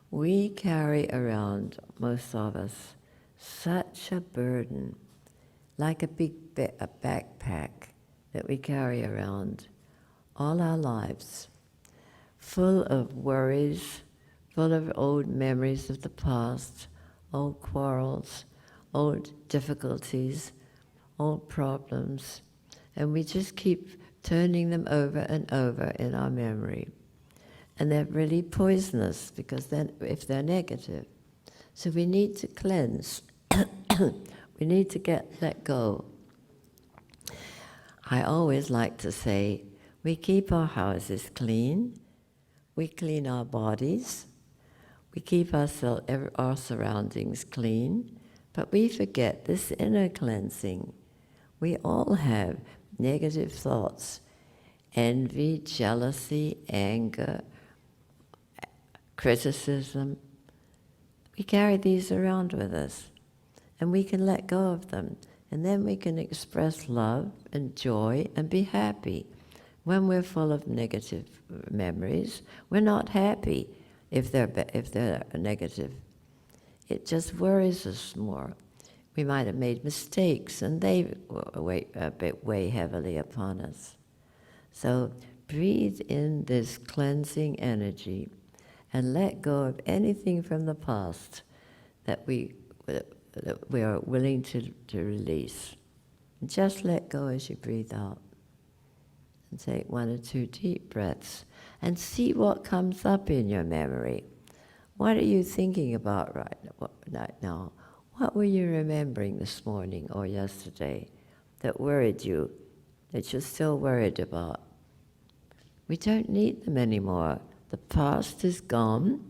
We carry around, most of us, such a burden, like a big a backpack that we carry around all our lives, full of worries, full of old memories of the past, old quarrels, old difficulties, old problems, and we just keep turning them over and over in our memory. And they're really poisonous because then if they're negative. So we need to cleanse. We need to let go. I always like to say, we keep our houses clean, we clean our bodies, we keep our surroundings clean, but we forget this inner cleansing. We all have negative thoughts, envy, jealousy, anger, criticism. We carry these around with us, and we can let go of them, and then we can express love and joy and be happy. When we're full of negative memories, we're not happy if they're negative. It just worries us more. We might have made mistakes, and they weigh heavily upon us. So breathe in this cleansing energy and let go of anything from the past that we are willing to release. Just let go as you breathe out. And take 1 or 2 deep breaths and see what comes up in your memory. What are you thinking about right now? What were you remembering this morning or yesterday that worried you, that you're still worried about? We don't need them anymore. The past is gone.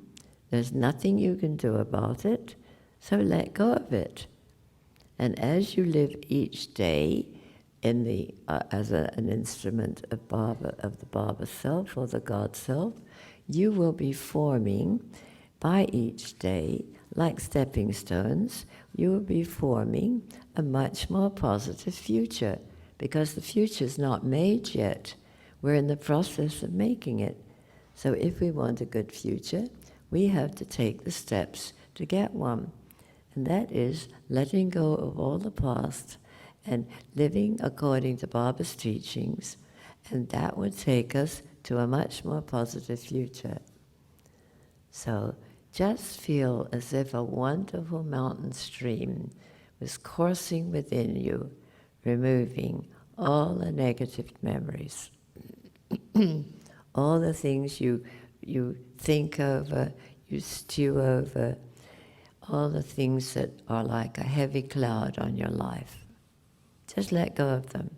There's nothing you can do about it, so let go of it. And as you live each day in the as an instrument of the Baba Self or the God Self, you will be forming by each day, like stepping stones, you will be forming a much more positive future, because the future is not made yet. We're in the process of making it. So if we want a good future, we have to take the steps to get one. And that is letting go of all the past and living according to Baba's teachings. And that would take us to a much more positive future. So just feel as if a wonderful mountain stream was coursing within you, removing all the negative memories, all the things you think over, you stew over, all the things that are like a heavy cloud on your life. Just let go of them.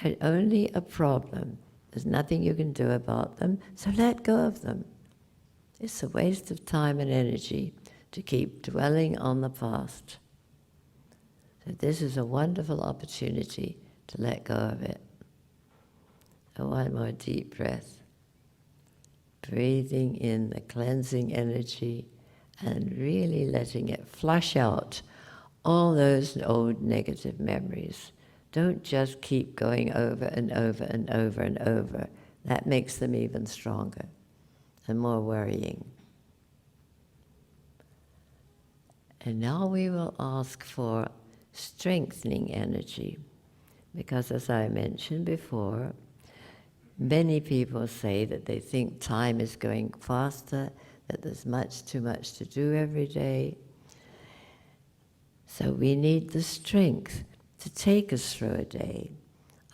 They're only a problem. There's nothing you can do about them, so let go of them. It's a waste of time and energy to keep dwelling on the past. So this is a wonderful opportunity to let go of it. And one more deep breath. Breathing in the cleansing energy and really letting it flush out all those old negative memories. Don't just keep going over and over and over and over. That makes them even stronger and more worrying. And now we will ask for strengthening energy, because as I mentioned before, many people say that they think time is going faster, that there's too much to do every day. So we need the strength to take us through a day.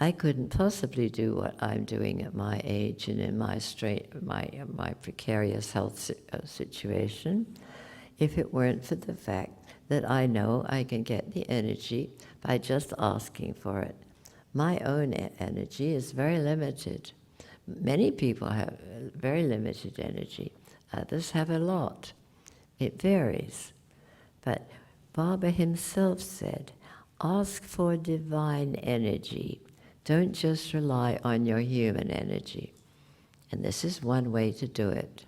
I couldn't possibly do what I'm doing at my age and in my precarious health situation if it weren't for the fact that I know I can get the energy by just asking for it. My own energy is very limited. Many people have very limited energy. Others have a lot. It varies. But Baba himself said, ask for divine energy. Don't just rely on your human energy. And this is one way to do it.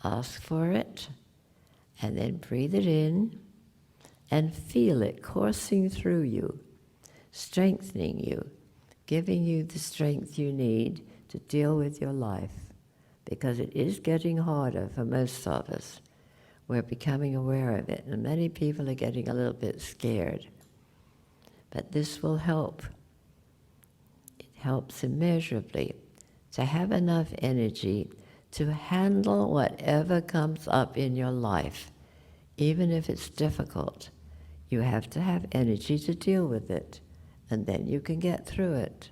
Ask for it, and then breathe it in, and feel it coursing through you, strengthening you, giving you the strength you need to deal with your life. Because it is getting harder for most of us. We're becoming aware of it, and many people are getting a little bit scared. But this will help. It helps immeasurably to have enough energy to handle whatever comes up in your life, even if it's difficult. You have to have energy to deal with it, and then you can get through it.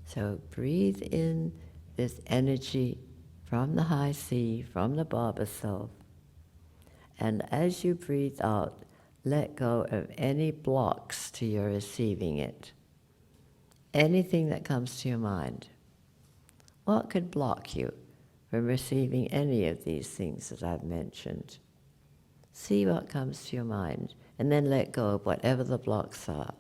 So breathe in this energy from the high sea, from the Baba self. And as you breathe out, let go of any blocks to your receiving it. Anything that comes to your mind. What could block you from receiving any of these things that I've mentioned? See what comes to your mind, and then let go of whatever the blocks are.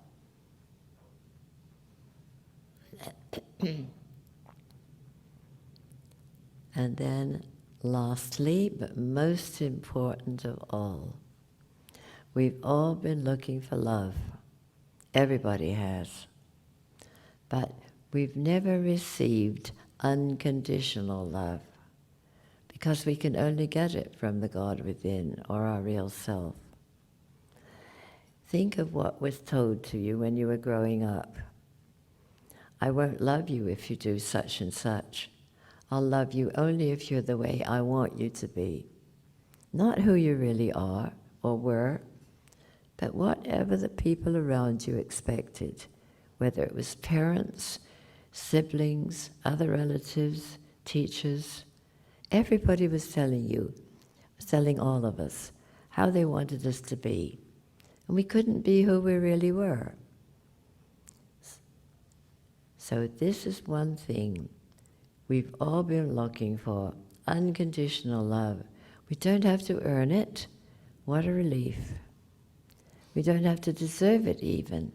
And then lastly, but most important of all, we've all been looking for love. Everybody has. But we've never received unconditional love, because we can only get it from the God within, or our real self. Think of what was told to you when you were growing up. I won't love you if you do such and such. I'll love you only if you're the way I want you to be. Not who you really are or were, but whatever the people around you expected, whether it was parents, siblings, other relatives, teachers. Everybody was telling all of us how they wanted us to be. And we couldn't be who we really were. So this is one thing we've all been looking for, unconditional love. We don't have to earn it. What a relief. We don't have to deserve it even.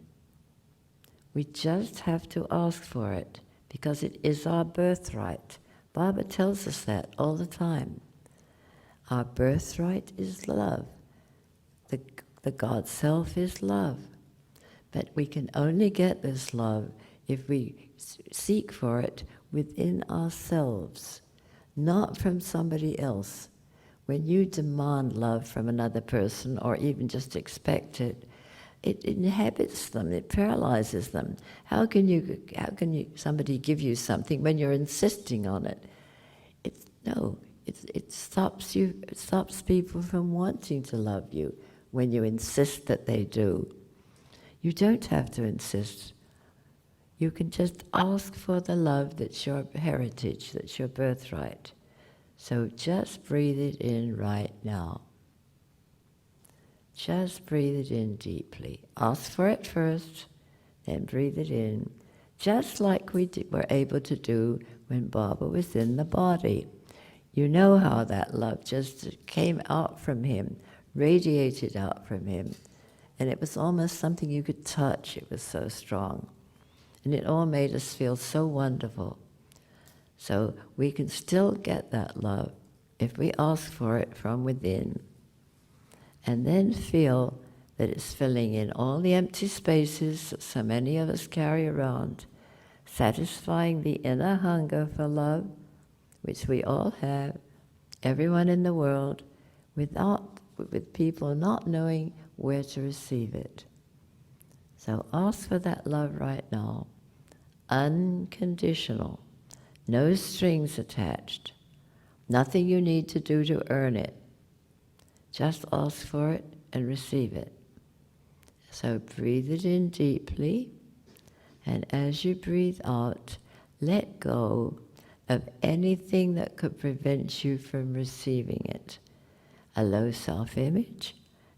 We just have to ask for it, because it is our birthright. Baba tells us that all the time. Our birthright is love. The God Self is love. But we can only get this love if we seek for it within ourselves, not from somebody else. When you demand love from another person, or even just expect it, it inhibits them, it paralyzes them. How can somebody give you something when you're insisting on it? No, it stops people from wanting to love you when you insist that they do. You don't have to insist. You can just ask for the love that's your heritage, that's your birthright. So just breathe it in right now. Just breathe it in deeply. Ask for it first, then breathe it in, just like we were able to do when Baba was in the body. You know how that love just came out from him, radiated out from him, and it was almost something you could touch. It was so strong. And it all made us feel so wonderful. So we can still get that love if we ask for it from within, and then feel that it's filling in all the empty spaces that so many of us carry around, satisfying the inner hunger for love, which we all have, everyone in the world, with people not knowing where to receive it. So ask for that love right now, unconditional, no strings attached, nothing you need to do to earn it. Just ask for it and receive it. So breathe it in deeply, and as you breathe out, let go of anything that could prevent you from receiving it. A low self-image,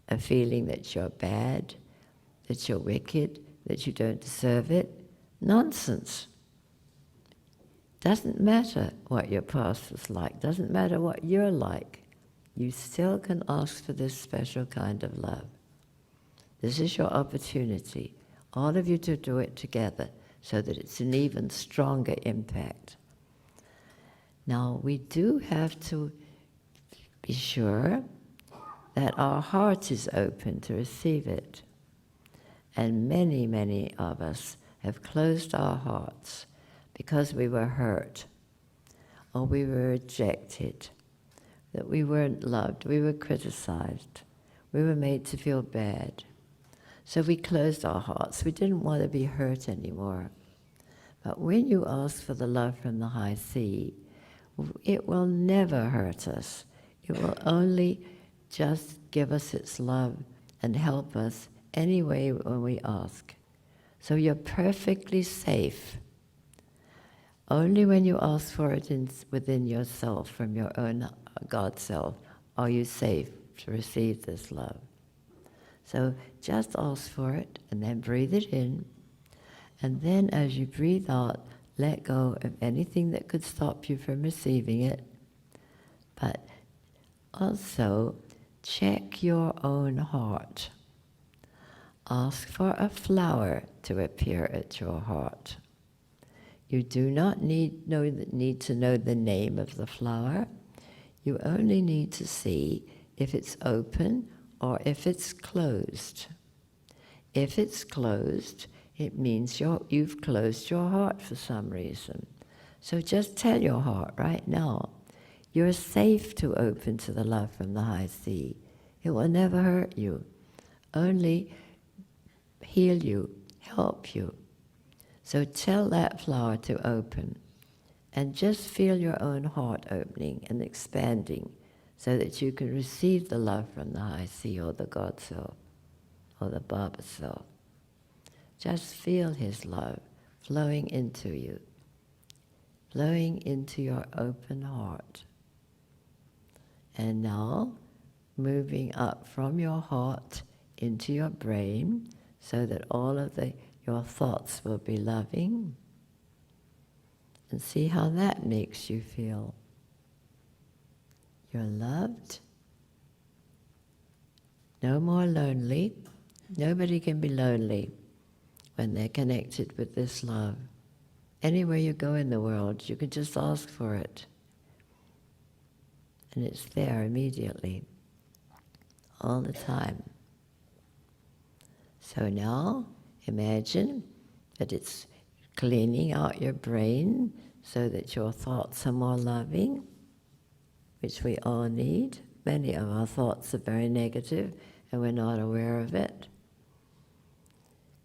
a feeling that you're bad, that you're wicked, that you don't deserve it. Nonsense. Doesn't matter what your past was like, doesn't matter what you're like. You still can ask for this special kind of love. This is your opportunity, all of you to do it together so that it's an even stronger impact. Now, we do have to be sure that our heart is open to receive it. And many, many of us have closed our hearts because we were hurt, or we were rejected, that we weren't loved, we were criticized, we were made to feel bad. So we closed our hearts. We didn't want to be hurt anymore. But when you ask for the love from the high sea, it will never hurt us. It will only just give us its love and help us anyway when we ask. So you're perfectly safe. Only when you ask for it within yourself, from your own God self, are you safe to receive this love. So just ask for it, and then breathe it in. And then as you breathe out, let go of anything that could stop you from receiving it. But also, check your own heart. Ask for a flower to appear at your heart. You do not need to know the name of the flower. You only need to see if it's open or if it's closed. If it's closed, it means you've closed your heart for some reason. So just tell your heart right now, you're safe to open to the love from the high sea. It will never hurt you, only heal you, help you. So tell that flower to open, and just feel your own heart opening and expanding so that you can receive the love from the high sea or the God self or the Baba self. Just feel his love flowing into you, flowing into your open heart. And now, moving up from your heart into your brain so that all of your thoughts will be loving. And see how that makes you feel. You're loved. No more lonely. Nobody can be lonely when they're connected with this love. Anywhere you go in the world, you can just ask for it. And it's there immediately, all the time. So now, imagine that it's cleaning out your brain so that your thoughts are more loving, which we all need. Many of our thoughts are very negative and we're not aware of it.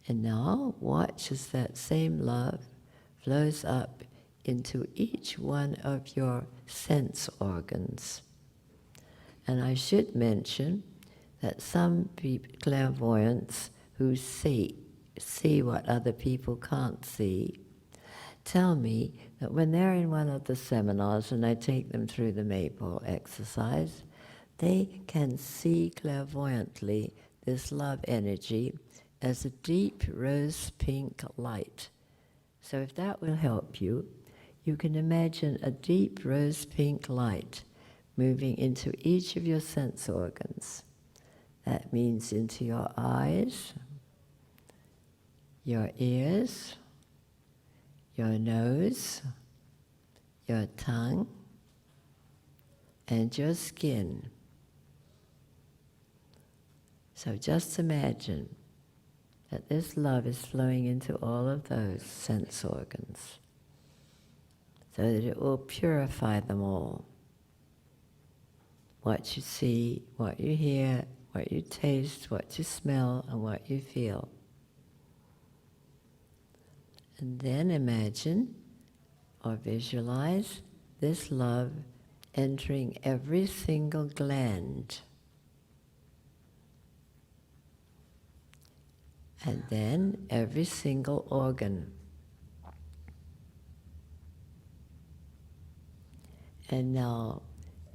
And now watch as that same love flows up into each one of your sense organs. And I should mention that some clairvoyants who see what other people can't see tell me that when they're in one of the seminars and I take them through the Maple exercise, they can see clairvoyantly this love energy as a deep rose pink light. So if that will help you, you can imagine a deep rose pink light moving into each of your sense organs. That means into your eyes, your ears, your nose, your tongue, and your skin. So just imagine that this love is flowing into all of those sense organs so that it will purify them all. What you see, what you hear, what you taste, what you smell, and what you feel. And then imagine or visualize this love entering every single gland. And then every single organ. And now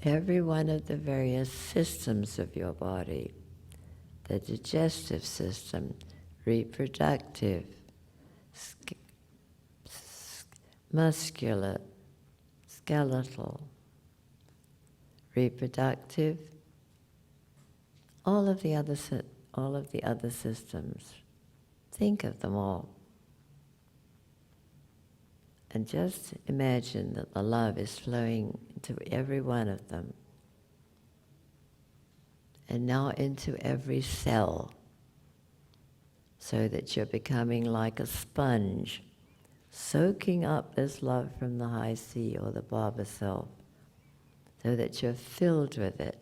every one of the various systems of your body, the digestive system, reproductive, muscular, skeletal, reproductive, all of the other systems. Think of them all. And just imagine that the love is flowing into every one of them. And now into every cell, so that you're becoming like a sponge, soaking up this love from the high sea or the Baba self, so that you're filled with it.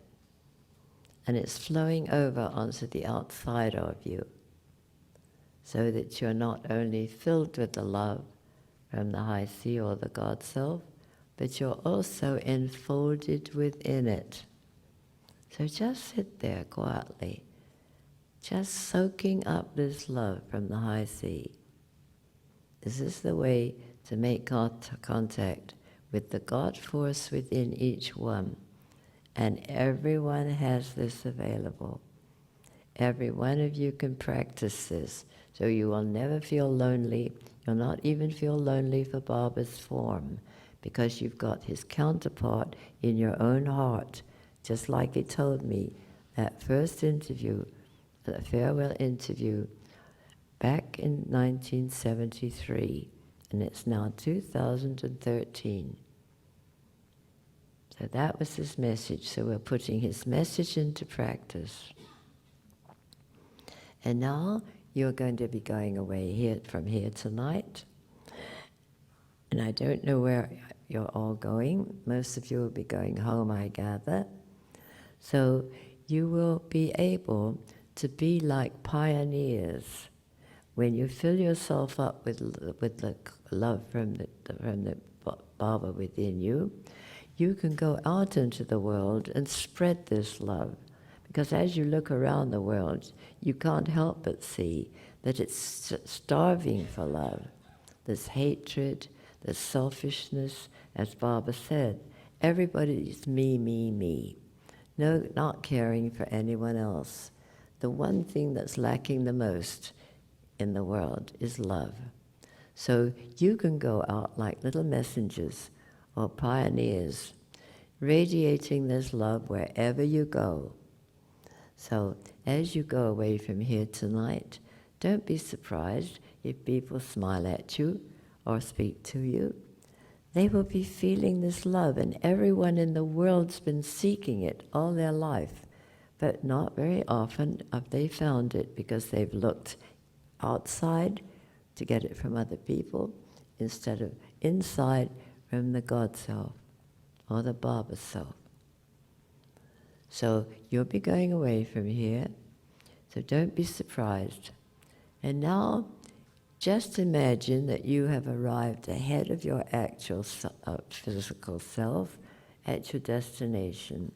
And it's flowing over onto the outside of you, so that you're not only filled with the love from the high sea or the God self, but you're also enfolded within it. So just sit there quietly, just soaking up this love from the high sea. This is the way to make contact with the God force within each one. And everyone has this available. Every one of you can practice this, so you will never feel lonely. You'll not even feel lonely for Baba's form, because you've got his counterpart in your own heart, just like he told me that first interview, the farewell interview, back in 1973, and it's now 2013. So that was his message, so we're putting his message into practice. And now you're going to be going away from here tonight. And I don't know where you're all going. Most of you will be going home, I gather. So you will be able to be like pioneers. When you fill yourself up with the love from the Baba within you, you can go out into the world and spread this love. Because as you look around the world, you can't help but see that it's starving for love. There's hatred, there's selfishness, as Baba said. Everybody's me, me, me. No, not caring for anyone else. The one thing that's lacking the most in the world is love. So you can go out like little messengers or pioneers, radiating this love wherever you go. So as you go away from here tonight, don't be surprised if people smile at you or speak to you. They will be feeling this love, and everyone in the world's been seeking it all their life, but not very often have they found it, because they've looked outside to get it from other people instead of inside from the God self or the Baba self. So you'll be going away from here, so don't be surprised. And now just imagine that you have arrived ahead of your actual physical self at your destination.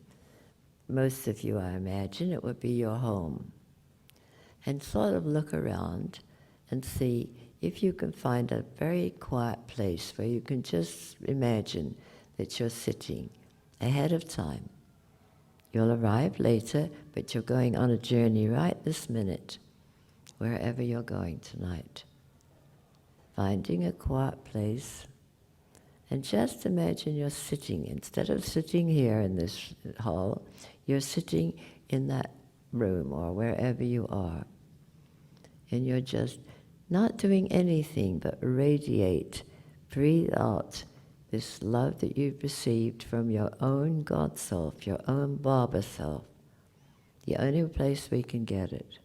Most of you, I imagine, it would be your home. And sort of look around and see if you can find a very quiet place where you can just imagine that you're sitting ahead of time. You'll arrive later, but you're going on a journey right this minute, wherever you're going tonight. Finding a quiet place, and just imagine you're sitting. Instead of sitting here in this hall, you're sitting in that room or wherever you are. And you're just not doing anything but radiate, breathe out this love that you've received from your own God self, your own Baba self, the only place we can get it.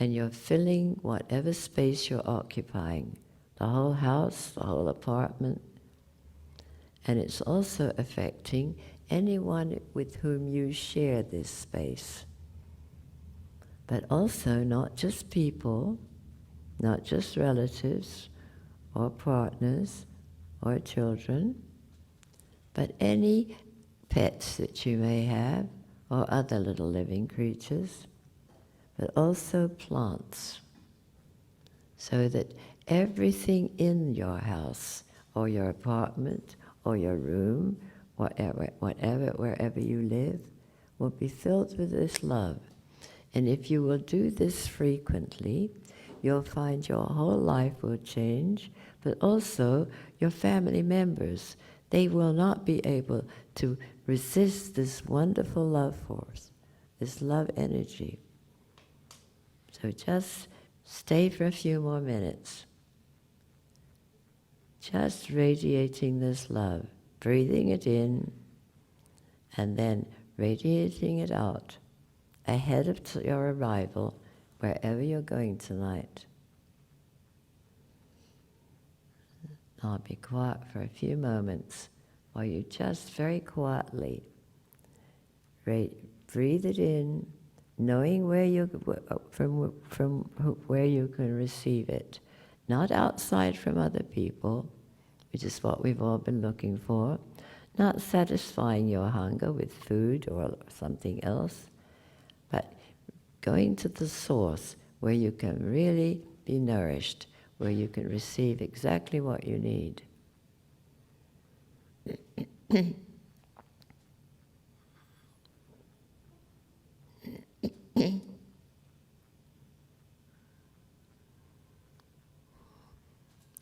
And you're filling whatever space you're occupying, the whole house, the whole apartment. And it's also affecting anyone with whom you share this space. But also not just people, not just relatives or partners or children, but any pets that you may have or other little living creatures, but also plants, so that everything in your house or your apartment or your room, wherever you live, will be filled with this love. And if you will do this frequently, you'll find your whole life will change, but also your family members. They will not be able to resist this wonderful love force, this love energy. So just stay for a few more minutes. Just radiating this love, breathing it in, and then radiating it out ahead of your arrival, wherever you're going tonight. I'll be quiet for a few moments while you just very quietly breathe it in, knowing where from where you can receive it, not outside from other people, which is what we've all been looking for, not satisfying your hunger with food or something else, but going to the source where you can really be nourished, where you can receive exactly what you need.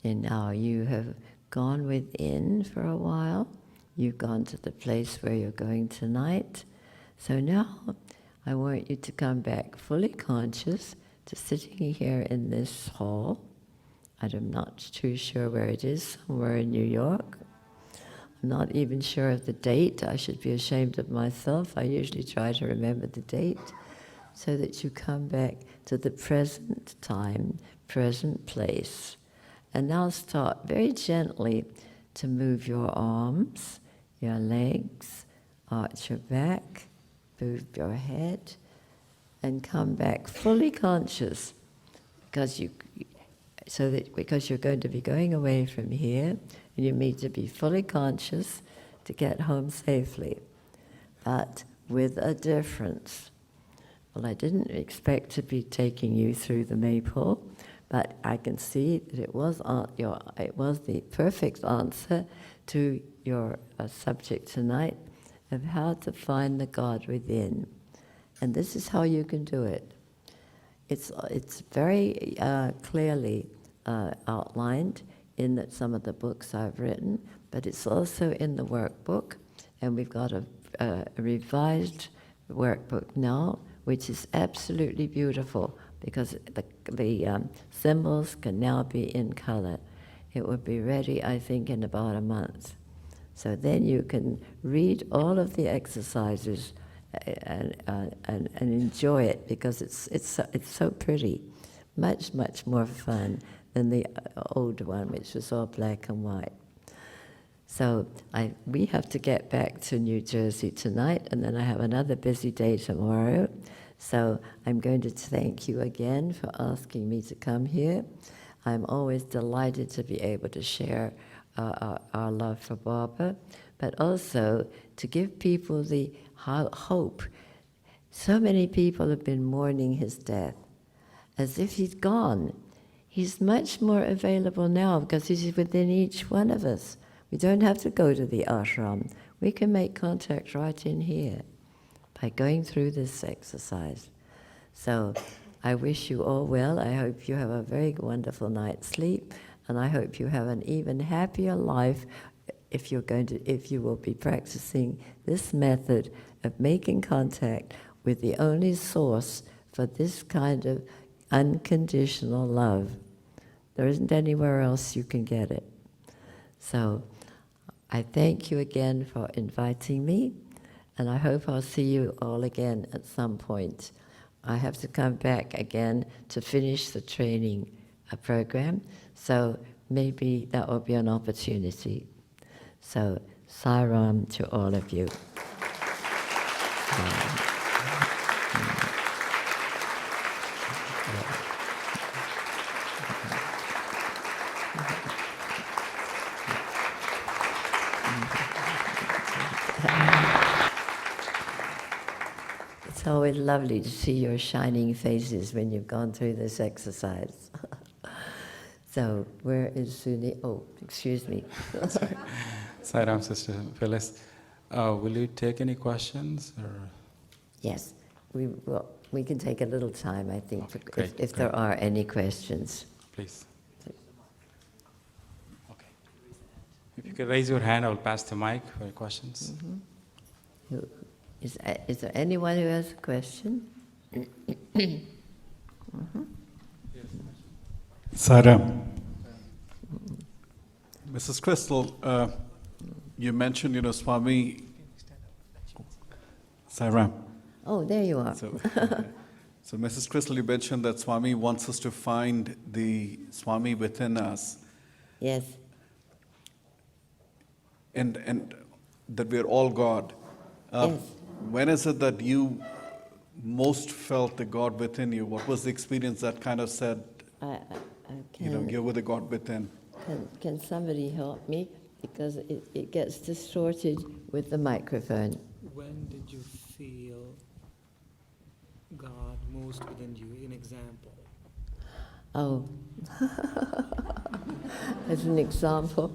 And now you have gone within for a while. You've gone to the place where you're going tonight. So now I want you to come back fully conscious to sitting here in this hall. I'm not too sure where it is, somewhere in New York. I'm not even sure of the date. I should be ashamed of myself. I usually try to remember the date, so that you come back to the present time, present place. And now start very gently to move your arms, your legs, arch your back, move your head, and come back fully conscious, because you're going to be going away from here, and you need to be fully conscious to get home safely, but with a difference. Well, I didn't expect to be taking you through the maple, but I can see that it was the perfect answer to your subject tonight of how to find the God within. And this is how you can do it. It's very clearly outlined in some of the books I've written, but it's also in the workbook, and we've got a revised workbook now, which is absolutely beautiful, because the symbols can now be in color. It will be ready, I think, in about a month. So then you can read all of the exercises and enjoy it, because it's so pretty, much more fun than the old one, which was all black and white. So we have to get back to New Jersey tonight, and then I have another busy day tomorrow. So I'm going to thank you again for asking me to come here. I'm always delighted to be able to share our love for Baba, but also to give people the hope. So many people have been mourning his death, as if he's gone. He's much more available now because he's within each one of us. We don't have to go to the ashram. We can make contact right in here by going through this exercise. So I wish you all well. I hope you have a very wonderful night's sleep, and I hope you have an even happier life if you will be practicing this method of making contact with the only source for this kind of unconditional love. There isn't anywhere else you can get it. So I thank you again for inviting me, and I hope I'll see you all again at some point. I have to come back again to finish the training program, so maybe that will be an opportunity. So, Sai Ram to all of you. It's always lovely to see your shining faces when you've gone through this exercise. So, where is Suni? Oh, excuse me. Sai Ram, Sister Phyllis. Will you take any questions? Or? Yes, we will. We can take a little time, I think, Okay, great, if there are any questions. Please. Okay. If you could raise your hand, I will pass the mic for questions. Mm-hmm. Is there anyone who has a question? Mm-hmm. Saram. Mrs. Krystal, you mentioned, Swami. Saram. Oh, there you are. So, Mrs. Krystal, you mentioned that Swami wants us to find the Swami within us. Yes. And that we're all God. Yes. When is it that you most felt the God within you? What was the experience that kind of said, you're with the God within? Can somebody help me? Because it gets distorted with the microphone. When did you feel God most within you? An example. Oh, as an example,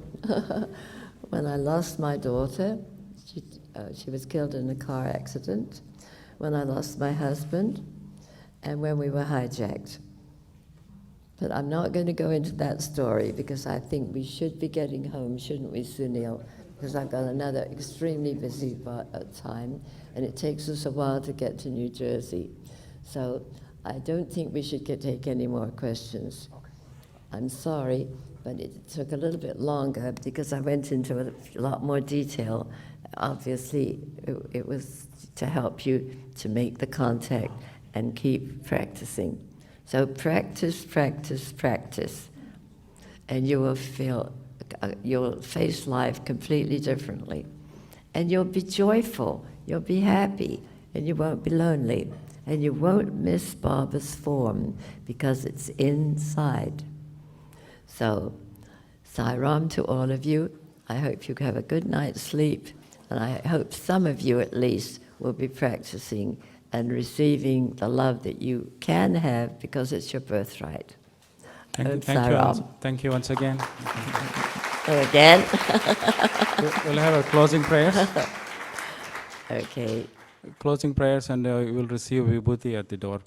when I lost my daughter, she was killed in a car accident, when I lost my husband, and when we were hijacked. But I'm not going to go into that story because I think we should be getting home, shouldn't we, Sunil? Because I've got another extremely busy time, and it takes us a while to get to New Jersey. So I don't think we should take any more questions. I'm sorry, but it took a little bit longer because I went into a lot more detail. Obviously, it was to help you to make the contact and keep practicing. So practice, practice, practice, and you will feel, you'll face life completely differently. And you'll be joyful, you'll be happy, and you won't be lonely. And you won't miss Baba's form because it's inside. So, Sai Ram to all of you. I hope you have a good night's sleep, and I hope some of you at least will be practicing and receiving the love that you can have because it's your birthright. Thank you once again. Again? We'll have our closing prayers. Okay. Closing prayers, and you will receive vibhuti at the door.